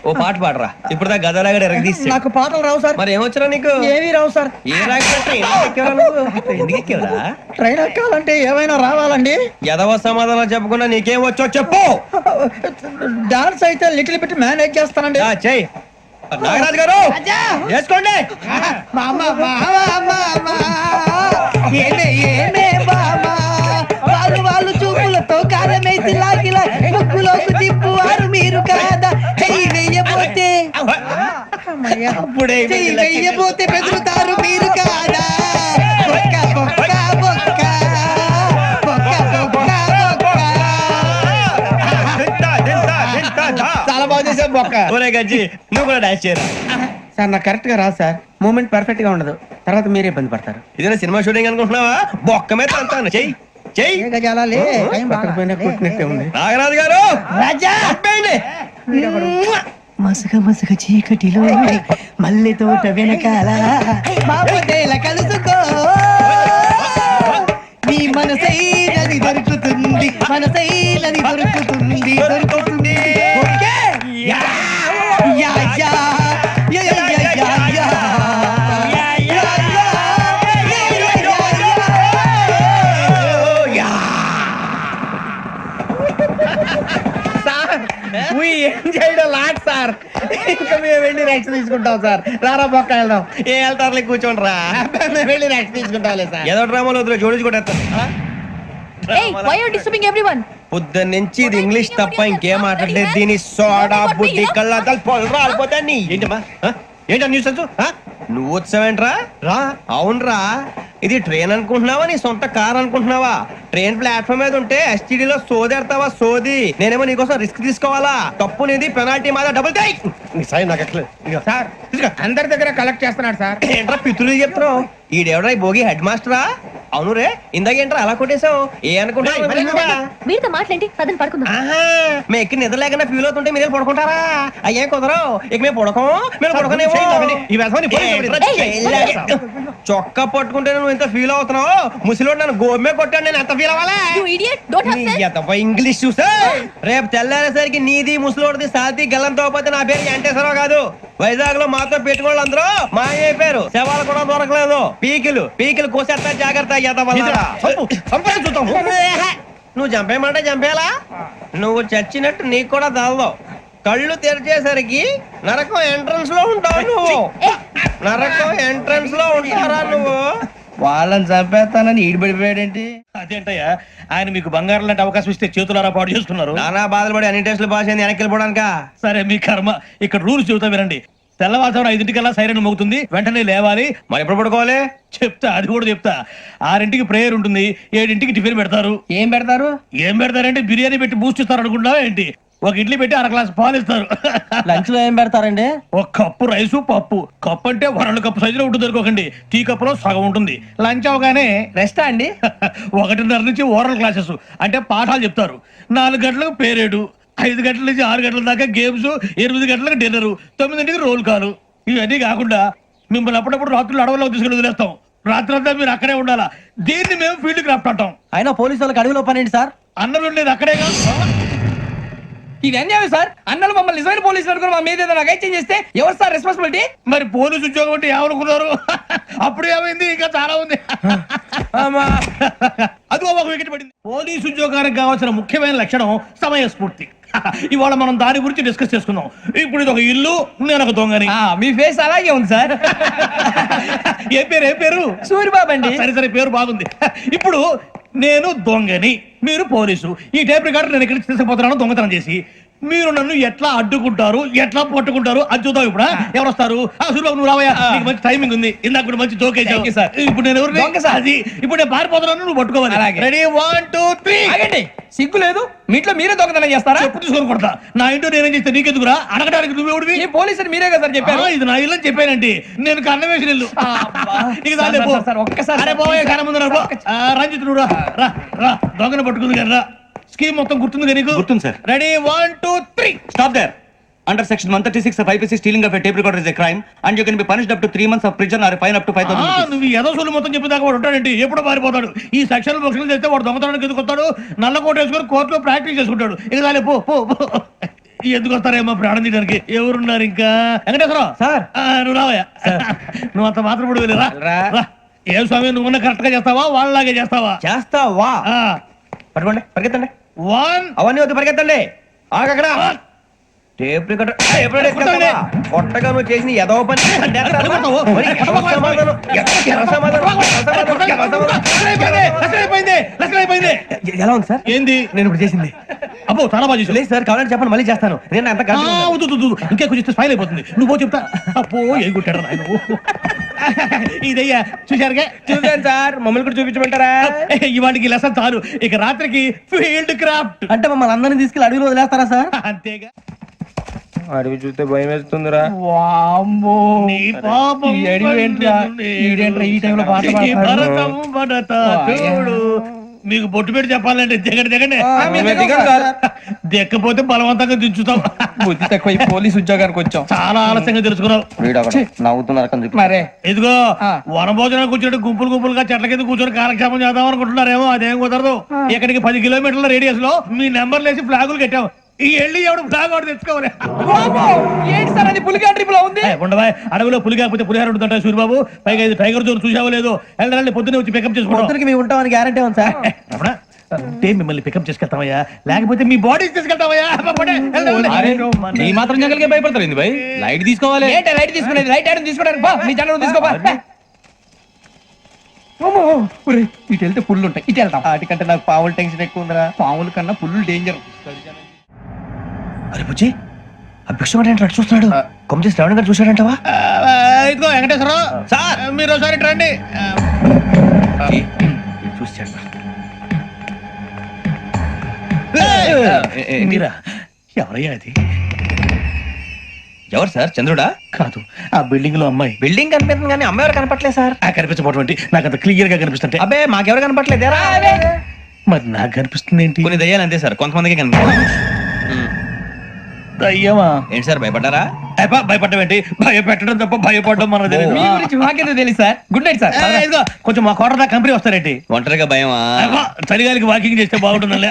ఓ పాట పాడరా. ఇప్పుడు దా గదలాగడ ఎరగదీసి. నాకు పాటలు రావు సార్ మరి ఏమొచ్చరా నీకు? ఏమీ రావు సార్ ఏ రాకపోతే ఎందుకు ఎక్కేవరా? ట్రైన్ ఎక్కాలంటే ఏమైనా రావాలండి ఎదవ సమాధానం చెప్పకుండా నీకేం వచ్చో చెప్పు. డాన్స్ అయితే లిటిల్ బిట్ మేనేజ్ చేస్తానండి చెయ్యి నాగరాజు గారు చేసుకోండి. ఏమే ఏమే బామా వాళ్ళు వాళ్ళు చూపులతో కారమేసి లాగిలా ముక్కులోకి తిప్పువారు మీరు కాదా చెయ్యి వెయ్యబోతే చెయ్యి వెయ్యబోతే బెదురుతారు మీరు కాదా బొక్క బొక్క బొక్క బొక్క బొక్క బొక్క. చాలా బాగా చేసావు బొక్క. ఒరే గజ్జి నువ్వు కూడా డాన్స్ చేయరా. సార్ నాకు కరెక్ట్ గా రాదు సార్. మూమెంట్ పర్ఫెక్ట్ గా ఉండదు, తర్వాత మీరే ఇబ్బంది పడతారు. ఇదేనా సినిమా షూటింగ్ అనుకుంటున్నావా? బొక్క మీద అంటాను. చెయ్యి చెయ్యి. కొట్టినట్టే ఉంది. నాగరాజు గారు రాజా చెప్పండి. మసక మసక చీకటిలో మల్లె తోట వెనకాల బాపదేల కలుసుకో నీ మనసైనది దొరుకుతుంది మనసైనది దొరుకుతుంది దొరుకుతుంది okay yeah yeah yeah yeah yeah yeah yeah lot sir. ఇంకా మేము వెళ్ళి రెక్స్ తీసుకుంటాం సార్. రారా బొక్క వెళ్దాం. ఏ వెళ్తారులే కూర్చోండి రా. మేము వెళ్ళి రెక్స్ తీసుకుంటాంలే సార్. ఏదో డ్రామాలో వద్దు జోడించుకుంటా. పొద్దున్న నుంచి ఇది ఇంగ్లీష్ తప్ప ఇంకేం మాట్లాడలేదు. దీని సోడా బుద్ధి కళ్ళ పొలం రాలిపోతా. నీ ఏంటమ్మా ఏంటా న్యూస్ నువ్వు వచ్చావేంట్రా? రా అవునరా, ఇది ట్రైన్ అనుకుంటున్నావా నీ సొంత కార్ అనుకుంటున్నావా? ట్రైన్ ప్లాట్ఫామ్ మీద ఉంటే ఎస్టీడీలో సోదేడతావా సోది? నేనేమో నీకోసం రిస్క్ తీసుకోవాలా? తప్పు నీది, పెనాల్టీ మాదా, డబుల్ టై. సార్ అందరి దగ్గర కలెక్ట్ చేస్తున్నాడు సార్. ఏంట్రా పితులు చెప్తున్నావు? ఈడెవడ్రా ఈ భోగి హెడ్ మాస్టరా? అవును రే, ఇందాకేంట్రా అలా కొట్టేశావు? ఏ అనుకుంటావు? వీరితో మాట్లాడి పదని పడుకుందాం. మేము ఎక్కి నిద్ర లేకుండా ఫీల్ అవుతుంటే మీరు పడుకుంటారా? అయ్యేం కుదరవు. ఇక మేము పడుకోం, మేము పడుకోనేమో. చొక్కా పట్టుకుంటే నువ్వు ఎంత ఫీల్ అవుతున్నావు? ముసలివాడు నన్ను గోమే కొట్టాడు, నేను ఎంత ఫీల్ అవ్వాలా? ఇంగ్లీష్ చూసా. రేపు తెల్లారేసరికి నీది ముసలివాడిది సాతి గల్లంతో పోతే నా పేరు వెంకటేశ్వరరావు కాదు. వైజాగ్ లో మాతో పెట్టుకోవాలి అందరూ మాయైపోయారు. శవాలు కూడా దొరకలేదు. పీకిలు కోసేస్తా జాగ్రత్త. నువ్వు చంపేయమంటే చంపేలా? నువ్వు చచ్చినట్టు నీకు కూడా తగదు. కళ్ళు తెరిచేసరికి నరకం ఎంట్రన్స్ లో ఉంటావు నువ్వు. నరకం ఎంట్రన్స్ లో ఉంటారా నువ్వు? వాళ్ళని చంపేస్తానని ఈడిపడిపోయాడేంటి? అదేంటయ్యా ఆయన మీకు బంగారం లాంటి అవకాశం ఇస్తే చేతులారా పాటు చేసుకున్నారు. నానా బాధలు పడి అన్ని టెస్టులు పాస్ అయింది, వెనక్కి వెళ్ళిపోవడానికా? సరే మీ కర్మ. ఇక్కడ రూల్స్ చెబుతా వినండి. తెల్లవారుజామున 5:00కల్లా సైరన్ మోగుతుంది, వెంటనే లేవాలి. మరి ఎప్పుడు పడుకోవాలి? చెప్తా, అది కూడా చెప్తా. 6:00కి ప్రేయర్ ఉంటుంది, 7:00కి టిఫిన్ పెడతారు. ఏం పెడతారు? ఏం పెడతారంటే బిర్యానీ పెట్టి బూస్ట్ ఇస్తారు అనుకుంటా ఏంటి? ఒక ఇడ్లీ పెట్టి 1 గ్లాస్ పాలు ఇస్తారు. లంచ్ లో ఏం పెడతారండి? ఒక కప్పు రైసు పప్పు. కప్పు అంటే 2 కప్పు సైజులో ఉంటుంది అనుకోకండి. టీ కప్పులో సగం ఉంటుంది. లంచ్ అవగానే రెస్టా అండి? 1:30 నుంచి ఓరల్ క్లాసెస్ అంటే పాఠాలు చెప్తారు. 4 గంటలకు పేరేడు, 5 గంటల నుంచి 6 గంటల దాకా గేమ్స్, 8 గంటలకు డిన్నర్, 9ంటికి రోల్ కాలు. ఇవన్నీ కాకుండా మిమ్మల్ని అప్పుడప్పుడు రాత్రులు అడవుల్లో తీసుకుని వదిలేస్తాం. రాత్రి అంతా మీరు అక్కడే ఉండాలా. దీన్ని మేము ఫీల్డ్ క్రాఫ్ట్ అంటాం. అయినా పోలీసు వాళ్ళకి అడవిలో పని ఏంటి సార్? అన్నలు ఉండేది అక్కడే కాదు. ఇది అన్యాయం సార్. అన్నలు మమ్మల్ని నిజమైన పోలీసులు అనుకుని మా మీద ఏదైనా చేంజ్ చేస్తే ఎవరు సార్ రెస్పాన్సిబిలిటీ? మరి పోలీసు ఉద్యోగం అంటే ఏమనుకున్నారు? అప్పుడు ఏమైంది? ఇంకా చాలా ఉంది. అది ఒక వికెట్ పడింది. పోలీసు ఉద్యోగానికి కావాల్సిన ముఖ్యమైన లక్షణం సమయస్ఫూర్తి. ఇవాళ మనం దాని గురించి డిస్కస్ చేసుకుందాం. ఇప్పుడు ఇది ఒక ఇల్లు, నేను ఒక దొంగని. మీ ఫేస్ అలాగే ఉంది సార్. ఏ పేరు? సూరిబాబు అండి. సరే పేరు బాగుంది. ఇప్పుడు నేను దొంగని, మీరు పోలీసు. ఈ టైప్ రికార్డు నేను ఎక్కడికి తీసుకుపోతున్నాను దొంగతనం చేసి. మీరు నన్ను ఎట్లా అడ్డుకుంటారు ఎట్లా పట్టుకుంటారు అది చూద్దాం ఇప్పుడు ఎవరు వస్తారు సూర్యబాబు నువ్వు రావయ్యా నీకు మంచి టైమింగ్ ఉంది ఇందాక కూడా మంచి జోక్ వేసావు సార్ ఇప్పుడు నేను ఎవరు అది ఇప్పుడు నేను పారిపోతున్నాను నువ్వు పట్టుకోవాలి రెడీ 1 2 3 సిగ్గు లేదు మీ ఇంట్లో మీరే దొంగతనం చేస్తారా ఎప్పుడు తీసుకొని కొడతా నా ఇంట్లో నేనేం చేస్తే నీకెందుకురా అడగడానికి నువ్వెవడివి ఈ పోలీసులు మీరే కదా సార్ చెప్పారు ఇది నా ఇల్లు అని చెప్పానండి నేను కన్న వేసిన ఇల్లు నీకు దాని ఒక్కసారి అరే పోయే కన్న ముందు రంజిత్ నువ్వు రా రా దొంగను పట్టుకుంది కానీ రా స్కీమ్ మొత్తం గుర్తుంది నీకు గుర్తుంది sir ready 1 2 3 stop there Under section 136 of IPC, stealing of a tape recorder is a crime, and you can be punished up to 3 months of prison or a fine up to 5,000 rupees. నువ్వు ఏదో సొల్లు మొత్తం చెప్పేదాకా వాడు ఉంటాడండి ఎప్పుడు పారిపోతాడు ఈ సెక్షన్ బొక్షలు చేస్తే వాడు దొంగతనానికి ఎందుకు వస్తాడు నల్ల కోట వేసుకొని కోర్టులో ప్రాక్టీస్ చేసుకుంటాడు ఇక చాలే పో పో పో. ఎందుకు వస్తారేమో ప్రాణం తీయడానికి ఎవరున్నారు ఇంకా వెంకటేశ్వరరావు సార్ నువ్వు రావయ్యా నువ్వు అంత మాత్రం ఇప్పుడు వెళ్ళి రా ఏ స్వామి నువ్వు కరెక్ట్ గా చేస్తావా వాళ్ళలాగే చేస్తావా చేస్తావా పట్టుకోండి పరిగెత్తండి 1 అవన్నీ వద్దు పరిగెత్తండి ఆగక్కడ టేప్ రికార్డర్ కొట్టగా నువ్వు చేసిన ఎదవ పని ఎలా ఉంది సార్ ఏంది నేను ఇప్పుడు చేసింది అబ్బో చాలా బాగా చేసావు లేదు సార్ కావాలంటే చెప్పండి మళ్ళీ చేస్తాను నేను అంత ఇంకా కొంచెం స్మైల్ అయిపోతుంది నువ్వు చెప్తా అప్పో ఏ కొట్టాడు ఆయన ఇదయ్యా చూశారుగా చూసాను సార్ మమ్మల్ని కూడా చూపించమంటారా ఇవాటికి లెసన్ చాలు ఇక రాత్రికి ఫీల్డ్ క్రాఫ్ట్ అంటే మమ్మల్ని అందరినీ తీసుకెళ్ళి అడవిలో వదిలేస్తారా సార్ అంతేగా అడవి చూస్తే భయం వేస్తుందిరా నీ పాపం ఈ టైంలో పాట భరతం భరత చూడు మీకు బొట్టు పెట్టి చెప్పాలంటే దిగండి దిక్కపోతే బలవంతంగా దించుతాం బుద్ధి తక్కువ పోలీస్ ఉద్యోగానికి వచ్చాం చాలా ఆలస్యంగా తెలుసుకున్నావు నవ్వుతున్నారు మరే ఇదిగో వనభోజనానికి కూర్చుంటే గుంపులుగా చెట్ల కింద కూర్చొని కాలక్షేపం చేద్దాం అనుకుంటున్నారేమో అదేం కుదరదు ఇక్కడికి 10 కిలోమీటర్ల రేడియస్ లో మీ నెంబర్లు వేసి ఫ్లాగులు కట్టాం ఈ వెళ్ళి ఎవడు ఫ్లాగ్ ఒకటి తెచ్చుకోవాలి ఏంటి సార్ అది పులిగా ట్రిప్ లో ఉంది ఉండవా అడవిలో పులి కాకపోతే పులిహార ఉంటుంటా సూర్యబాబు పైగా ఇది టైగర్ జోన్ చూసావో లేదో వెళ్ళాలి పొద్దున్నే వచ్చి పికప్ చేసుకుంటాం మేము ఉంటామని గ్యారంటీ ఉంది సార్ అంటే మిమ్మల్ని పికప్ చేసుకెళ్తామయ్యా లేకపోతే మీ బాడీ తీసుకెళ్తామయ్యా నీ మాత్రం జంగల్కే భయపడతారు భయ్ లైట్ తీసుకోవాలి లైట్ తీసుకునేది లైట్ ఐటమ్ తీసుకోవడానికి మీ జంగల్ తీసుకోవా ఇటు వెళ్తే పుల్లు ఉంటాయి ఇటు వెళ్తాం వాటికంటే నాకు పావులు టెన్షన్ ఎక్కువ ఉందిరా పావుల కన్నా పుల్లు డేంజర్ అరే బుజ్జి ఆ భిక్షం అంటే చూస్తున్నాడు కొమ్మ శ్రవణ్ గారు చూశాడంటవా ఇదిగో వెంకటేశ్వరరావు సార్ మీరు ఒకసారి రండి చూశాడు మీరా ఎవరయ్యా అది ఎవరు సార్ చంద్రుడా కాదు ఆ బిల్డింగ్ లో అమ్మాయి బిల్డింగ్ కనిపిస్తుంది కానీ అమ్మాయి ఎవరు కనపట్లేదు సార్ కనిపించబోటువంటి నాకు అంత క్లియర్ గా కనిపిస్తుంటే అబ్బే మాకెవరు కనపట్లేదు మరి నాకు కనిపిస్తుంది ఏంటి కొన్ని దయ్యాలు అంతే సార్ కొంతమందికి కనిపిస్తుంది అయ్యమా ఏంటి సార్ భయపడ్డారా భయపడడం ఏంటి భయపెట్టడం తప్ప భయపడడం మనకు తెలియదు మీ గురించి మాకేదో తెలుసు సార్ గుడ్ నైట్ సార్ ఇదిగో కొంచెం మా కోట దాకా కంపెనీ వస్తారేంటి ఒంటరిగా భయమా చలిగాలికి వాకింగ్ చేస్తే బాగుంటుందిలే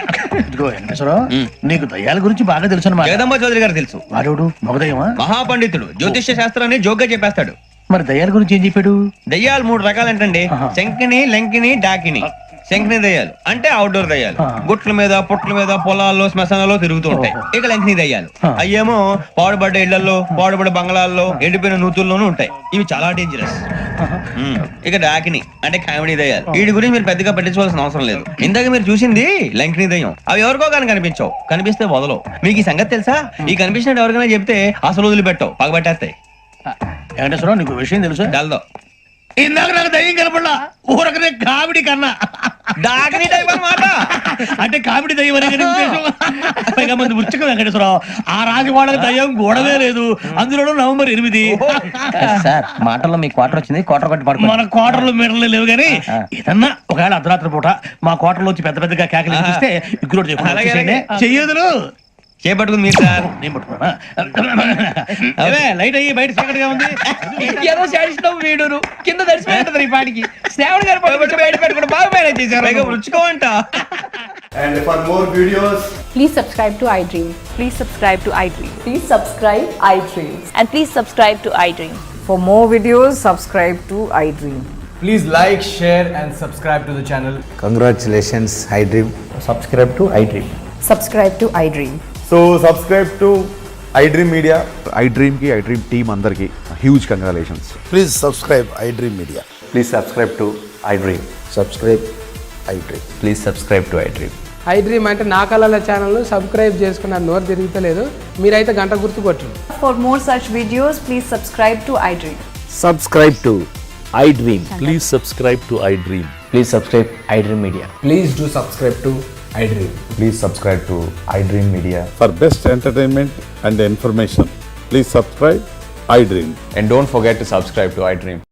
ఇదిగో వెంకటేశ్వరరావు నీకు దయ్యాల గురించి బాగా తెలుసు అన్నమాట జగదంబ చౌదరి గారు తెలుసు వాడు మగదయ్యమా మహాపండితుడు జ్యోతిష్య శాస్త్రాన్ని జోగ్గా చెప్పేస్తాడు మరి దయ్యాల గురించి ఏం చెప్పాడు దయ్యాలు 3 రకాలంటండి శంకిని లంకిని డాకిని శంకిని దయ్యాలు అంటే అవుట్డోర్ దయ్యాలు గుట్ల మీద పుట్ల మీద పొలాల్లో శ్మశానాల్లో తిరుగుతూ ఉంటాయి ఇక లంకిని దయ్యాలు అయ్యేమో పాడుబడ్డ ఇళ్లలో పాడుబడ్డ బంగ్లాల్లో ఎండిపోయిన నూతుల్లోనూ ఉంటాయి ఇవి చాలా డేంజరస్ ఇక డాకిని అంటే కామెడీ దయ్యాలు వీటి గురించి మీరు పెద్దగా పట్టించుకోవాల్సిన అవసరం లేదు ఇందాక మీరు చూసింది లంకిని దయ్యం అవి ఎవరికో కానీ కనిపించవు కనిపిస్తే వదలవు మీకు ఈ సంగతి తెలుసా ఈ కనిపించినట్టు ఎవరికైనా చెప్తే అసలు వదిలిపెట్టవు పగబట్టేస్తాయి వెంకటేశ్వరరావు నీకు విషయం తెలుసు డల్దో ఇందాక నాకు దయ్యం కనపడలా ఊరకనే కామెడీ కన్నా డాకిని టైప్ అన్నమాట అంటే కామెడీ దయ్యం అనే పైగా మంది ఉచ్చకం వెంకటేశ్వరరావు ఆ రాజు వాళ్ళకి దయ్యం గోడవే లేదు అందులోనూ నవంబర్ 8 సార్ మాటల్లో మీ క్వార్టర్ వచ్చింది క్వార్టర్ కొట్టి పడుకో మన క్వార్టర్లు మీటర్లు లేవు కానీ ఏదన్నా ఒకవేళ అర్ధరాత్రి పూట మా క్వార్టర్లో వచ్చి పెద్ద పెద్దగా కేకలు ఇస్తే ఇగ్గురు చెయ్యదులు చేపట్టుకుంది మీరు సార్ నేను పట్టుకున్నా లైట్ అయ్యి బయట చీకటిగా ఉంది ఏదో శాడిస్తాం వీడును కింద దర్శనం ఈ పాటికి శ్రావణ్ గారు బయట పెట్టుకుని బాగా మేనేజ్ చేశారు రుచుకోమంట. And for more videos, please subscribe to iDream. Please subscribe to iDream. Please subscribe iDream. And please subscribe to iDream. For more videos, subscribe to iDream. please like, share and subscribe to the channel. Congratulations, iDream. Subscribe to iDream. Subscribe to iDream. So subscribe to iDream Media. iDream ki iDream team andarki huge congratulations. Please subscribe iDream Media. Please subscribe to iDream. Subscribe iDream. Please subscribe to iDream. I dream అంటే నా కళల channel subscribe చేసుకున్న నోరు తిరుగుతలేదు. మీరైతే గంట గుర్తు కొట్టండి. For more such videos, please subscribe to iDream. Subscribe to iDream. Please subscribe to iDream. Please subscribe iDream Media. Please do subscribe to iDream. Please subscribe to iDream Media. For best entertainment and information, please subscribe iDream. And don't forget to subscribe to iDream.